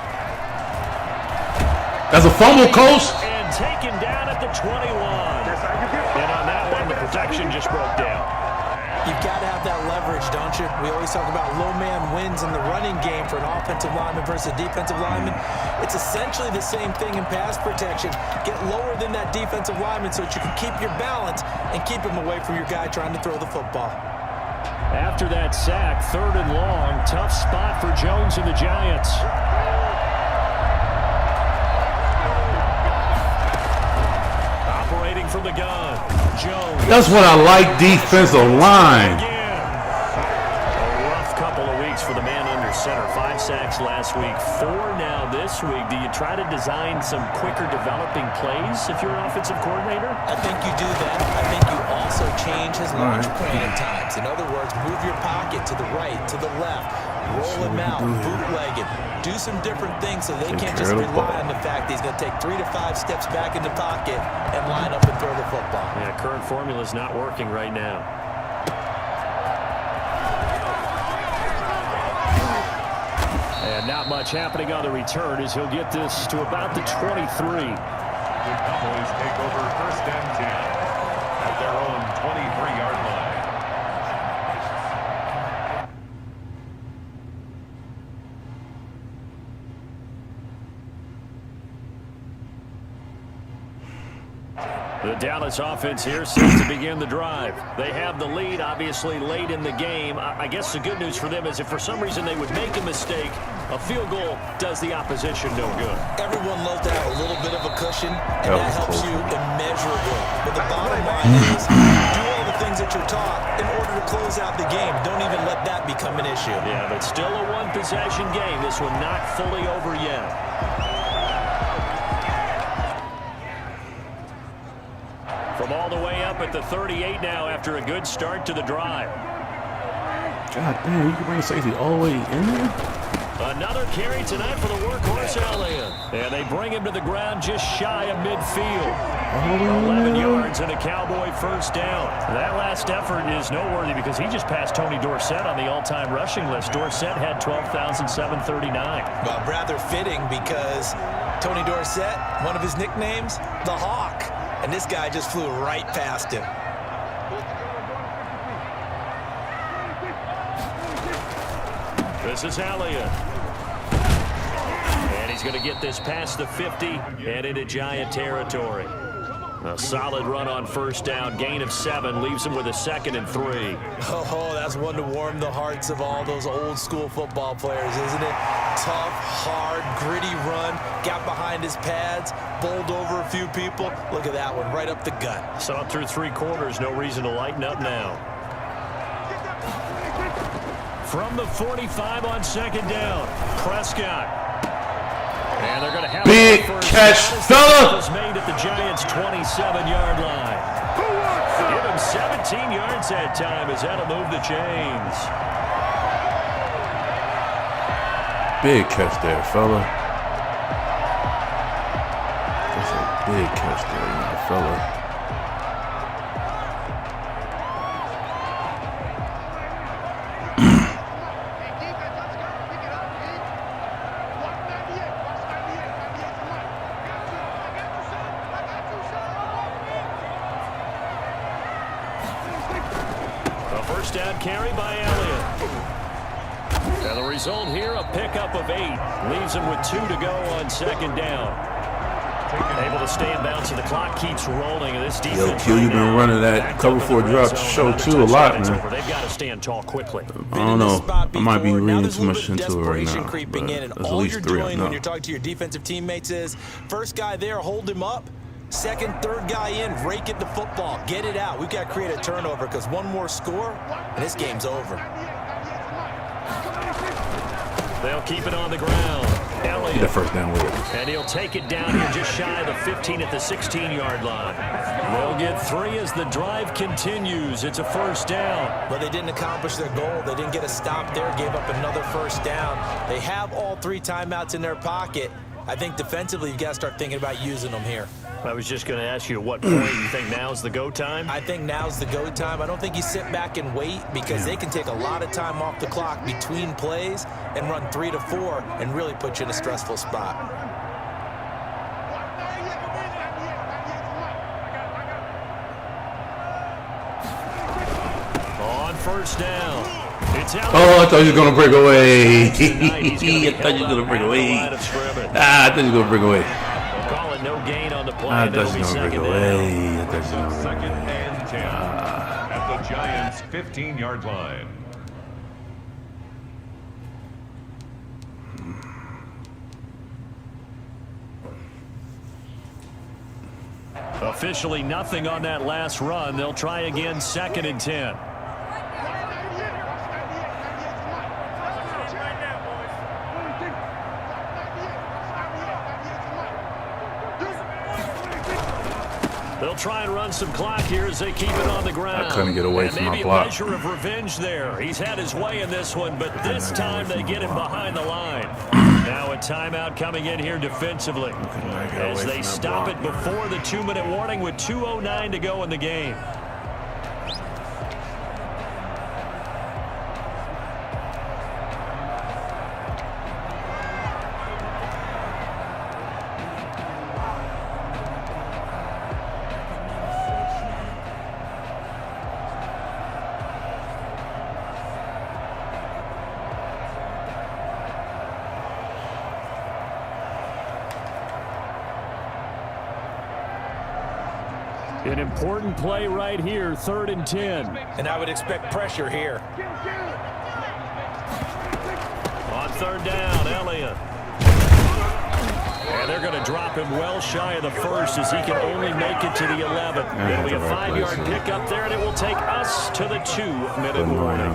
Speaker 1: That's a fumble, coach.
Speaker 2: And taken down at the 21. And on that one, the protection just broke down.
Speaker 4: You've got to have that leverage, don't you? We always talk about low man wins in the running game for an offensive lineman versus a defensive lineman. It's essentially the same thing in pass protection. Get lower than that defensive lineman so that you can keep your balance and keep him away from your guy trying to throw the football.
Speaker 2: After that sack, 3rd and long, tough spot for Jones and the Giants. Operating from the gun, Jones.
Speaker 1: That's what I like, defensive line.
Speaker 2: A rough couple of weeks for the man under center. 5 sacks last week, 4 now this week. Do you try to design some quicker developing plays if you're an offensive coordinator?
Speaker 4: I think you do that. I think you also change his launch plan at times. In other words, move your pocket to the right, to the left, roll him out, bootleg it. Do some different things so they can't just rely on the fact that he's going to take 3 to 5 steps back in the pocket and line up and throw the football.
Speaker 2: Yeah, current formula is not working right now. And not much happening on the return as he'll get this to about the 23.
Speaker 3: The Cowboys take over 1st and 10 at their own 23-yard line.
Speaker 2: The Dallas offense here set to begin the drive. They have the lead, obviously, late in the game. I guess the good news for them is if for some reason they would make a mistake, a field goal does the opposition no good.
Speaker 4: Everyone loves to have a little bit of a cushion, and that helps you immeasurably. But the bottom line is, do all the things that you're taught in order to close out the game. Don't even let that become an issue.
Speaker 2: Yeah, but still a one-possession game. This one not fully over yet. From all the way up at the 38 now after a good start to the drive.
Speaker 1: God damn, you can bring the safety all the way in there?
Speaker 2: Another carry tonight for the workhorse Elliott. And they bring him to the ground just shy of midfield. 11 yards and a Cowboy first down. That last effort is noteworthy because he just passed Tony Dorsett on the all-time rushing list. Dorsett had 12,739.
Speaker 4: Well, rather fitting because Tony Dorsett, one of his nicknames, the Hawk. And this guy just flew right past him.
Speaker 2: This is Elliott. And he's going to get this past the 50 and into Giant territory. A solid run on first down, gain of 7, leaves him with a 2nd and 3.
Speaker 4: Oh, that's one to warm the hearts of all those old school football players, isn't it? Tough, hard, gritty run, got behind his pads, bowled over a few people. Look at that one, right up the gut.
Speaker 2: Saw it through 3 quarters, no reason to lighten up now. From the 45 on 2nd down, Prescott. And they're going to have
Speaker 1: big catch, fella.
Speaker 2: Was made at the Giants' 27-yard line. Give him 17 yards that time as that'll move the chains.
Speaker 1: Big catch there, fella. That's a big catch there, fella.
Speaker 2: First down carry by Elliott. And the result here, a pickup of 8. Leaves him with 2 to go on 2nd down. Able to stay in bounds, so the clock keeps rolling. And this defense
Speaker 1: Q, you've been running that cover 4 drop show too a lot, man.
Speaker 2: They've got to stand tall quickly.
Speaker 1: I don't know. I might be reading too much into it right now.
Speaker 4: Creeping in, and all you're doing when you're talking to your defensive teammates is, first guy there, hold him up. Second, third guy in, rake it the football, get it out. We've got to create a turnover because one more score, and this game's over.
Speaker 2: They'll keep it on the ground.
Speaker 1: Get the first down with it.
Speaker 2: And he'll take it down here just shy of the 15 at the 16-yard line. They'll get 3 as the drive continues. It's a first down.
Speaker 4: But they didn't accomplish their goal. They didn't get a stop there, gave up another first down. They have all 3 timeouts in their pocket. I think defensively you've got to start thinking about using them here.
Speaker 2: I was just going to ask you, at what point you think now's the go time?
Speaker 4: I think now's the go time. I don't think you sit back and wait because they can take a lot of time off the clock between plays and run 3 to 4 and really put you in a stressful spot.
Speaker 2: On first down. It's out.
Speaker 1: Oh, I thought you were going to break away. I thought you were going to break away. I thought you were going to break away.
Speaker 2: Call it no gain on the play.
Speaker 1: I thought you were going to break away. I thought you were going to break
Speaker 3: Second
Speaker 1: away.
Speaker 3: and 10 at the Giants' 15-yard line.
Speaker 2: Officially nothing on that last run. They'll try again, 2nd and 10. They'll try and run some clock here as they keep it on the ground.
Speaker 1: I couldn't get away from my
Speaker 2: maybe
Speaker 1: block.
Speaker 2: a measure of revenge there. He's had his way in this one, but this time they get him behind the line. Now a timeout coming in here defensively as they stop it before the 2-minute warning with 2:09 to go in the game. An important play right here, 3rd and 10.
Speaker 4: And I would expect pressure here.
Speaker 2: On 3rd down, Elliott. And they're going to drop him well shy of the 1st as he can only make it to the 11th. It'll be a 5-yard pickup there, and it will take us to the 2-minute warning.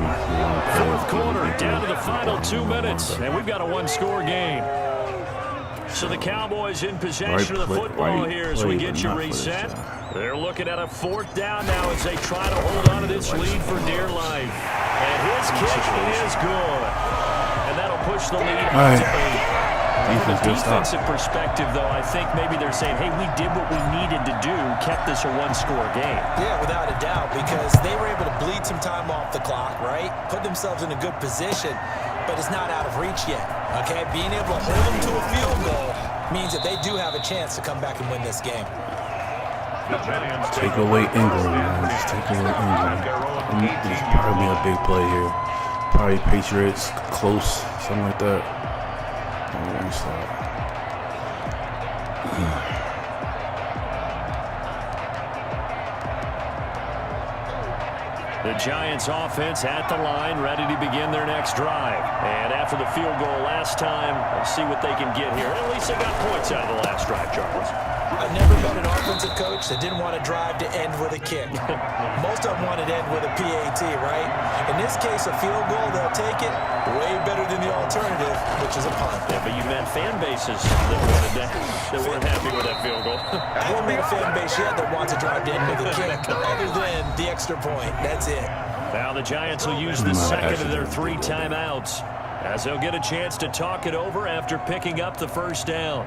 Speaker 2: 4th quarter, down to the final 2 minutes, and we've got a 1-score game. So the Cowboys in possession of the football here as we get you reset. They're looking at a 4th down now as they try to hold on to this lead for dear life. And his kick is good. And that'll push the lead out to 8. From a defensive perspective, though, I think maybe they're saying, hey, we did what we needed to do, kept this a 1-score game.
Speaker 4: Yeah, without a doubt, because they were able to bleed some time off the clock, right? Put themselves in a good position, but it's not out of reach yet, okay? Being able to hold them to a field goal means that they do have a chance to come back and win this game.
Speaker 1: Take away Ingram, man. Just take away Ingram. It's probably a big play here. Probably Patriots, close, something like that.
Speaker 2: The Giants offense at the line, ready to begin their next drive. And after the field goal last time, let's see what they can get here. At least they got points out of the last drive, Charles.
Speaker 4: I've never been an offensive coach that didn't want to drive to end with a kick. Most of them wanted to end with a PAT, right? In this case, a field goal, they'll take it way better than the alternative, which is a punt.
Speaker 2: Yeah, but you meant fan bases that wanted that, that weren't happy with that field goal.
Speaker 4: I haven't met a fan base yet that wants to drive to end with a kick, other than the extra point. That's it.
Speaker 2: Now the Giants will use the second of their 3 timeouts as they'll get a chance to talk it over after picking up the first down.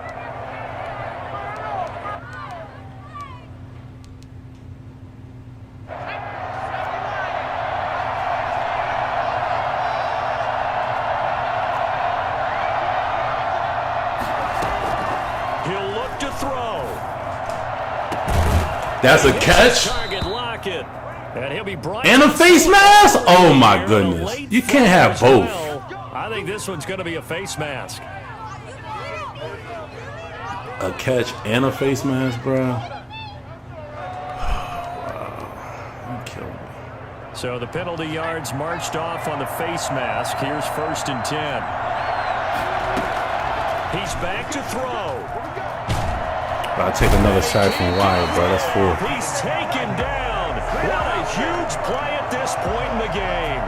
Speaker 2: He'll look to throw.
Speaker 1: That's a catch.
Speaker 2: Target Lockett. And he'll be bright
Speaker 1: And a face mask? Oh my goodness. You can't have both.
Speaker 2: I think this one's going to be a face mask.
Speaker 1: A catch and a face mask, bro. Wow. You killed me.
Speaker 2: So the penalty yards marched off on the face mask. Here's 1st and 10. He's back to throw.
Speaker 1: I'll take another shot from wide, bro. That's 4.
Speaker 2: He's taken down. What a huge play at this point in the game.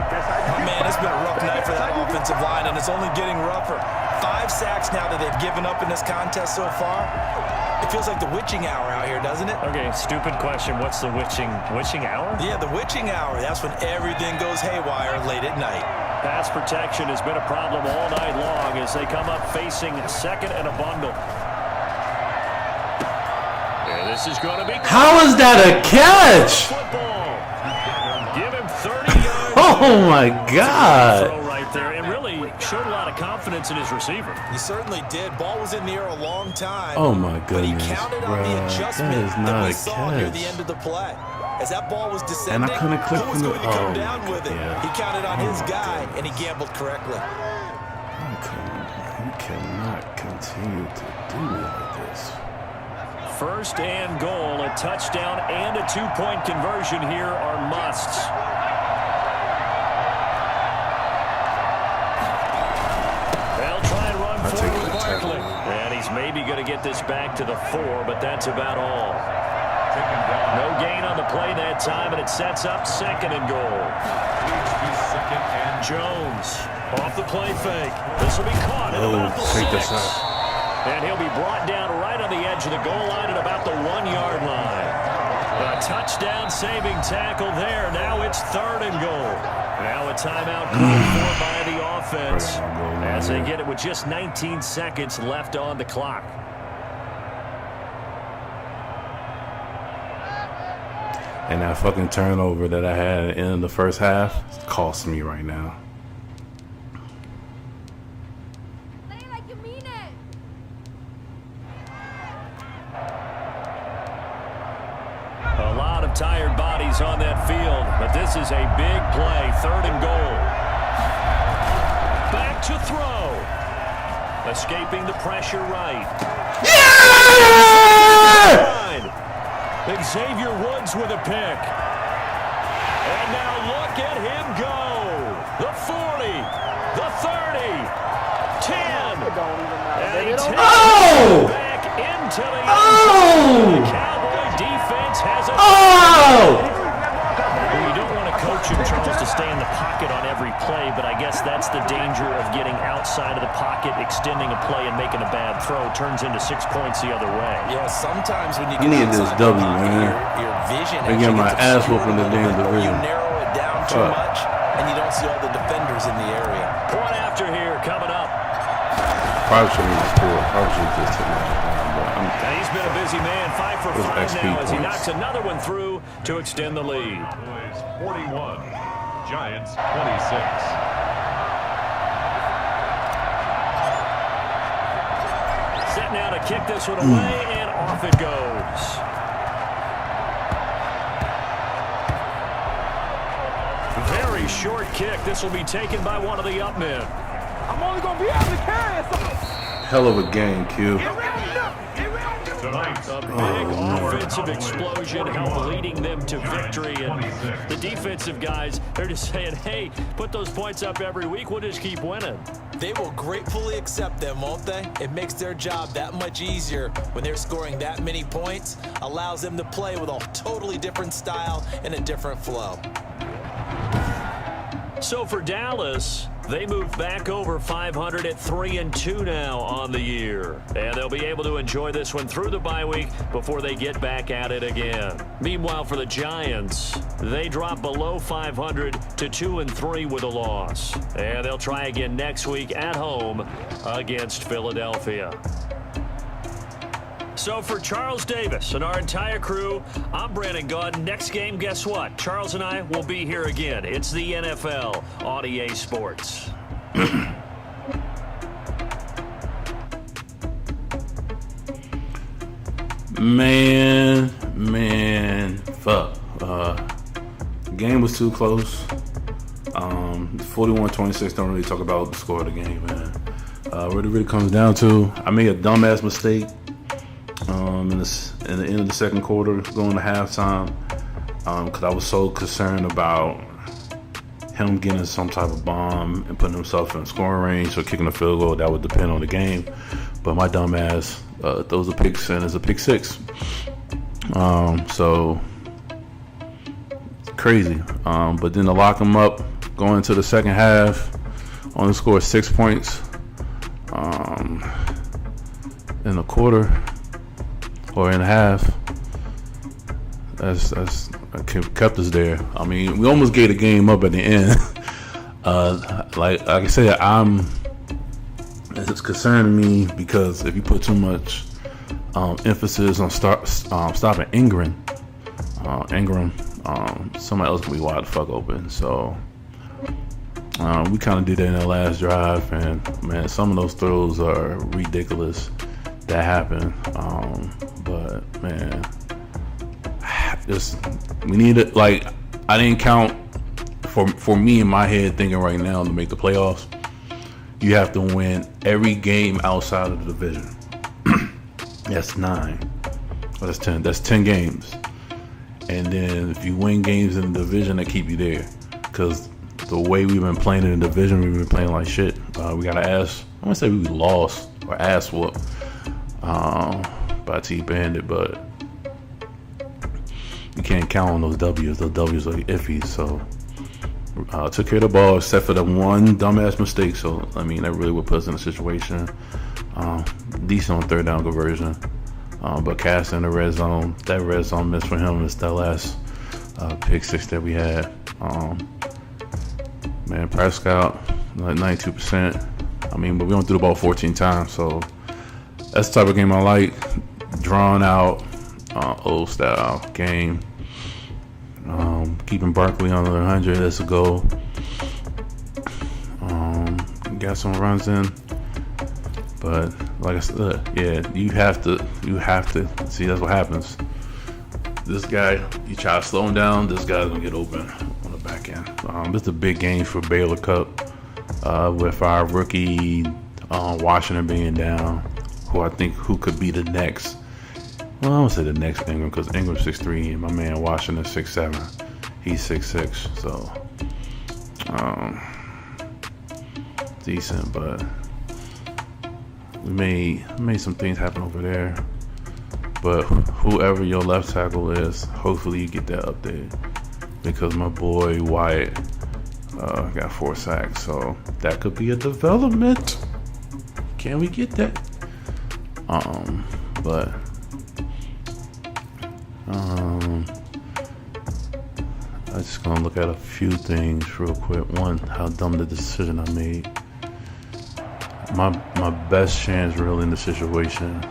Speaker 4: Man, it's been a rough night for that offensive line, and it's only getting rougher. 5 sacks now that they've given up in this contest so far. It feels like the witching hour out here, doesn't it?
Speaker 2: Okay, stupid question. What's the witching hour?
Speaker 4: Yeah, the witching hour. That's when everything goes haywire late at night.
Speaker 2: Pass protection has been a problem all night long as they come up facing second and a bundle. And this is going to be...
Speaker 1: How is that a catch?
Speaker 2: Football. Give him 30 yards.
Speaker 1: Oh, my God.
Speaker 2: Throw right there, and really showed a lot of confidence in his receiver.
Speaker 4: He certainly did. Ball was in the air a long time.
Speaker 1: Oh, my
Speaker 4: But he
Speaker 1: goodness,
Speaker 4: counted
Speaker 1: bro.
Speaker 4: on the adjustment
Speaker 1: That is not
Speaker 4: we
Speaker 1: a
Speaker 4: saw near the
Speaker 1: catch.
Speaker 4: end of the play. As that ball was descending,
Speaker 1: And I couldn't click
Speaker 4: who was
Speaker 1: from
Speaker 4: going
Speaker 1: the-
Speaker 4: to come
Speaker 1: oh,
Speaker 4: down with it?
Speaker 1: yeah.
Speaker 4: He counted on his guy, and he gambled correctly.
Speaker 1: You cannot continue to do it like this.
Speaker 2: First and goal, a touchdown and a 2-point conversion here are musts. They'll try and run forward with Barkley. And he's maybe going to get this back to the 4, but that's about all. No gain on the play that time, and it sets up second and goal. Jones off the play fake. This will be caught at about the 6.
Speaker 1: Take this out.
Speaker 2: And he'll be brought down right on the edge of the goal line at about the 1-yard line. A touchdown saving tackle there. Now it's third and goal. Now a timeout called for by the offense as they get it with just 19 seconds left on the clock.
Speaker 1: And that fucking turnover that I had in the first half costs me right now.
Speaker 6: Play like you mean it.
Speaker 2: A lot of tired bodies on that field, but this is a big play. Third and goal. Back to throw. Escaping the pressure right.
Speaker 1: Yeah!
Speaker 2: Xavier Woods with a pick. And now look at him go. The 40, the 30, 10. And he takes it back into the end zone. The Cowboy defense has a... Well, you don't want to coach him, Charles, to stay in the pocket on every play, but I guess that's the danger of getting outside of the pocket, extending a play, and making a bad throw. Turns into 6 points the other way.
Speaker 4: Yeah, sometimes when you
Speaker 1: You
Speaker 4: get
Speaker 1: need this
Speaker 4: outside the
Speaker 1: W,
Speaker 4: pocket,
Speaker 1: man.
Speaker 4: your vision
Speaker 1: They get
Speaker 4: actually
Speaker 1: my
Speaker 4: gets
Speaker 1: ass
Speaker 4: obscured
Speaker 1: whooping
Speaker 4: a
Speaker 1: the damn
Speaker 4: little bit. You
Speaker 1: division.
Speaker 4: narrow it down too much, and you don't see all the defenders in the area.
Speaker 2: Point after here coming up.
Speaker 1: Probably shouldn't have scored. Probably should have just taken that down. But
Speaker 2: And he's been a busy man, 5 for
Speaker 1: Those
Speaker 2: 5
Speaker 1: XP
Speaker 2: now as he
Speaker 1: points.
Speaker 2: knocks another one through to extend the lead.
Speaker 3: Cowboys 41, Giants 26.
Speaker 2: Set now to kick this one away, and off it goes. Very short kick. This will be taken by one of the up men.
Speaker 5: I'm only going to be able to carry it.
Speaker 1: hell of a game, Q.
Speaker 3: Tonight,
Speaker 2: A big offensive explosion helped leading them to victory. And the defensive guys, they're just saying, hey, put those points up every week. We'll just keep winning.
Speaker 4: They will gratefully accept them, won't they? It makes their job that much easier when they're scoring that many points. Allows them to play with a totally different style and a different flow.
Speaker 2: So for Dallas, they move back over 500 at 3-2 now on the year. And they'll be able to enjoy this one through the bye week before they get back at it again. Meanwhile, for the Giants, they drop below 500 to 2-3 with a loss. And they'll try again next week at home against Philadelphia. So for Charles Davis and our entire crew, I'm Brandon Gunn. Next game, guess what? Charles and I will be here again. It's the NFL on EA Sports.
Speaker 1: Fuck. The game was too close. 41-26, don't really talk about the score of the game, man. What it really comes down to, I made a dumbass mistake in the end of the second quarter, going to halftime, because I was so concerned about him getting some type of bomb and putting himself in scoring range or kicking a field goal. That would depend on the game. But my dumbass throws a pick and it's a pick six. So crazy. But then to lock him up going into the second half, only scored 6 points. in a quarter or in a half. That's kept us there. I mean, we almost gave the game up at the end. Like I said, it's concerning me because if you put too much emphasis on stopping Ingram, somebody else can be wide the fuck open. So we kind of did that in the last drive, and man, some of those throws are ridiculous that happened. But man, we need it. Like, I didn't count for me in my head thinking right now to make the playoffs. You have to win every game outside of the division. That's 9. Oh, that's 10. That's 10 games. And then if you win games in the division, that keep you there. Because the way we've been playing in the division, we've been playing like shit. We got to ass. I want to say we lost or ass whooped by T-Bandit, but you can't count on those W's. Those W's are iffy. So took care of the ball except for the one dumbass mistake. So I mean, that really would put us in a situation. Decent on third down conversion, but Cass in the red zone. That red zone miss for him is that last pick 6 that we had. Man, Prescott like 92%. I mean, but we only threw the ball 14 times, so that's the type of game I like. Drawn out, old style game. Keeping Barkley under 100. That's a goal. Got some runs in, but like I said, yeah, you have to see. That's what happens. This guy, you try to slow him down, this guy's gonna get open on the back end. This is a big game for Baylor Cup with our rookie Washington being down, who could be the next. Well, I don't say the next Ingram because Ingram's 6'3" and my man Washington 6'7". He's 6'6", so decent. But we made some things happen over there. But whoever your left tackle is, hopefully you get that update because my boy Wyatt got 4 sacks, so that could be a development. Can we get that? But I'm just gonna look at a few things real quick. One, how dumb the decision I made. My best chance really in the situation.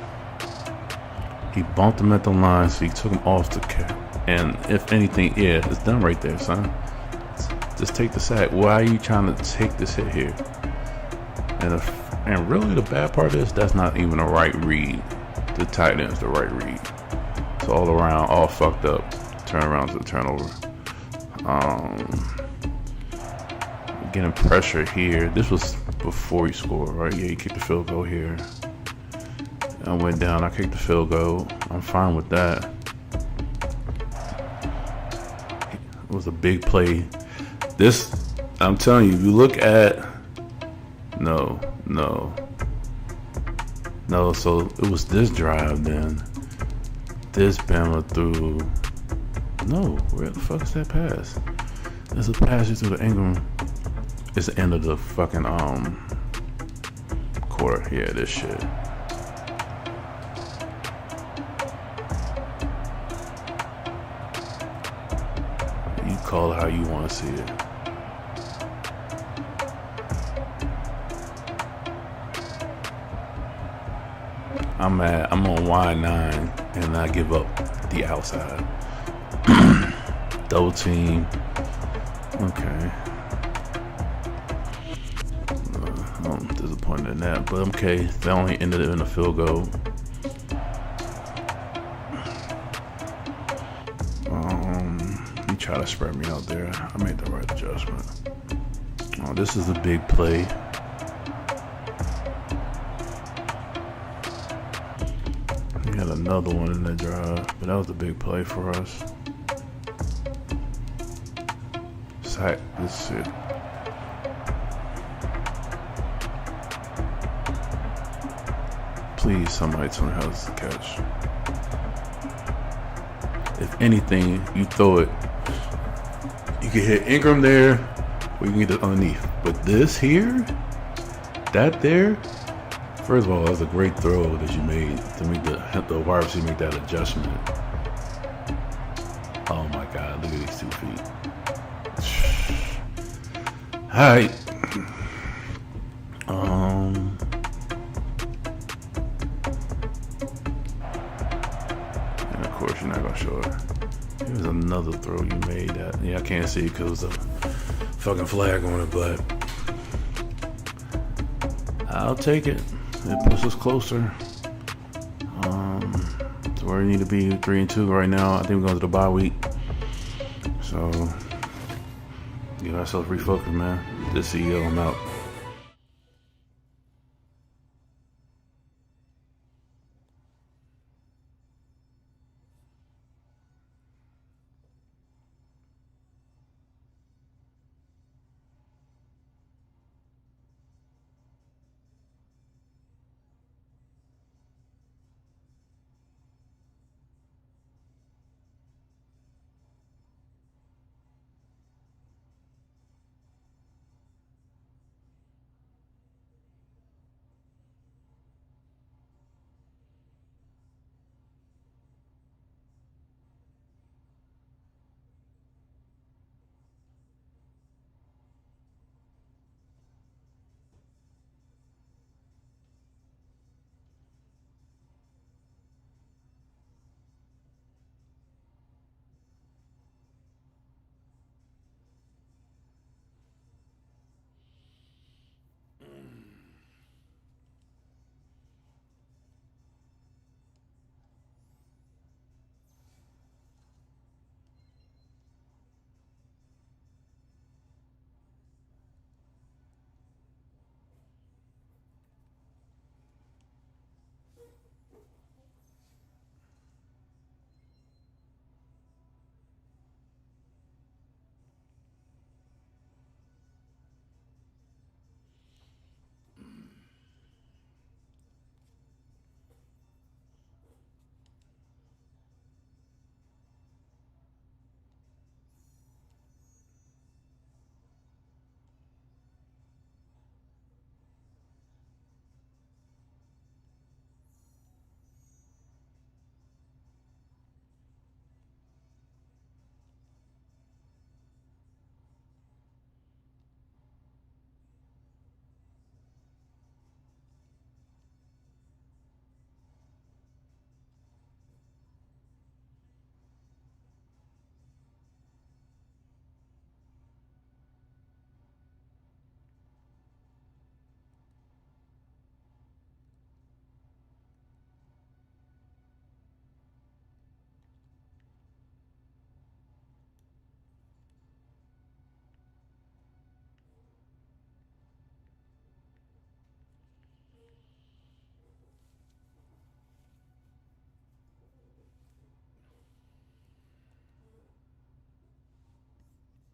Speaker 1: He bumped him at the line, so he took him off the cap. And if anything, yeah, it's done right there, son. Just take the sack. Why are you trying to take this hit here? And really the bad part is that's not even a right read. The tight end's the right read. It's all around, all fucked up. Turn around to the turnover. Getting pressure here. This was before he scored, right? Yeah, he kicked the field goal here. I went down, I kicked the field goal. I'm fine with that. It was a big play. This, I'm telling you, if you look at no, so it was this drive then. This Bama threw. No, where the fuck is that pass? There's a pass to the Ingram. It's the end of the fucking quarter. Yeah, this shit. You call it how you want to see it. I'm on Y9 and I give up the outside. Double team. Okay. I'm disappointed in that, but okay. They only ended it in a field goal. He tried to spread me out there. I made the right adjustment. Oh, this is a big play. We had another one in that drive, but that was a big play for us. Sack this shit. Please, somebody tell me how this is a catch. If anything, you throw it. You can hit Ingram there, or you can get it underneath. But this here, that there, First of all, that's a great throw that you made to make the wide receiver make that adjustment. Oh my God, look at these 2 feet. All right. And of course, you're not gonna show it. Here's another throw you made that, yeah, I can't see because of the fucking flag on it, but I'll take it. It puts us closer to where we need to be, 3-2 right now. I think we're going to the bye week. So, give ourselves refocus, man. This CEO, I'm out.